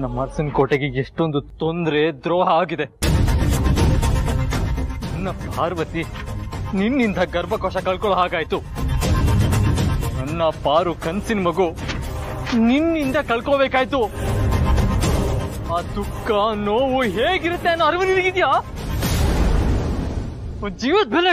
ನಮ್ಮ ಅರಸನ ಕೋಟೆಗೆ ಎಷ್ಟೊಂದು ತೊಂದರೆ ದ್ರೋಹ ಆಗಿದೆ. ನನ್ನ ಪಾರ್ವತಿ ನಿನ್ನಿಂದ ಗರ್ಭಕೋಶ ಕಳ್ಕೊಳ್ಳೋ ಹಾಗಾಯ್ತು. ನನ್ನ ಪಾರು ಕನ್ಸಿನ ಮಗು ನಿನ್ನಿಂದ ಕಳ್ಕೋಬೇಕಾಯ್ತು. ಆ ದುಃಖ ನೋವು ಹೇಗಿರುತ್ತೆ ಅನ್ನೋ ಅರಿವು ನಿನಗಿದ್ಯಾ? ಜೀವದ ಬೆಲೆ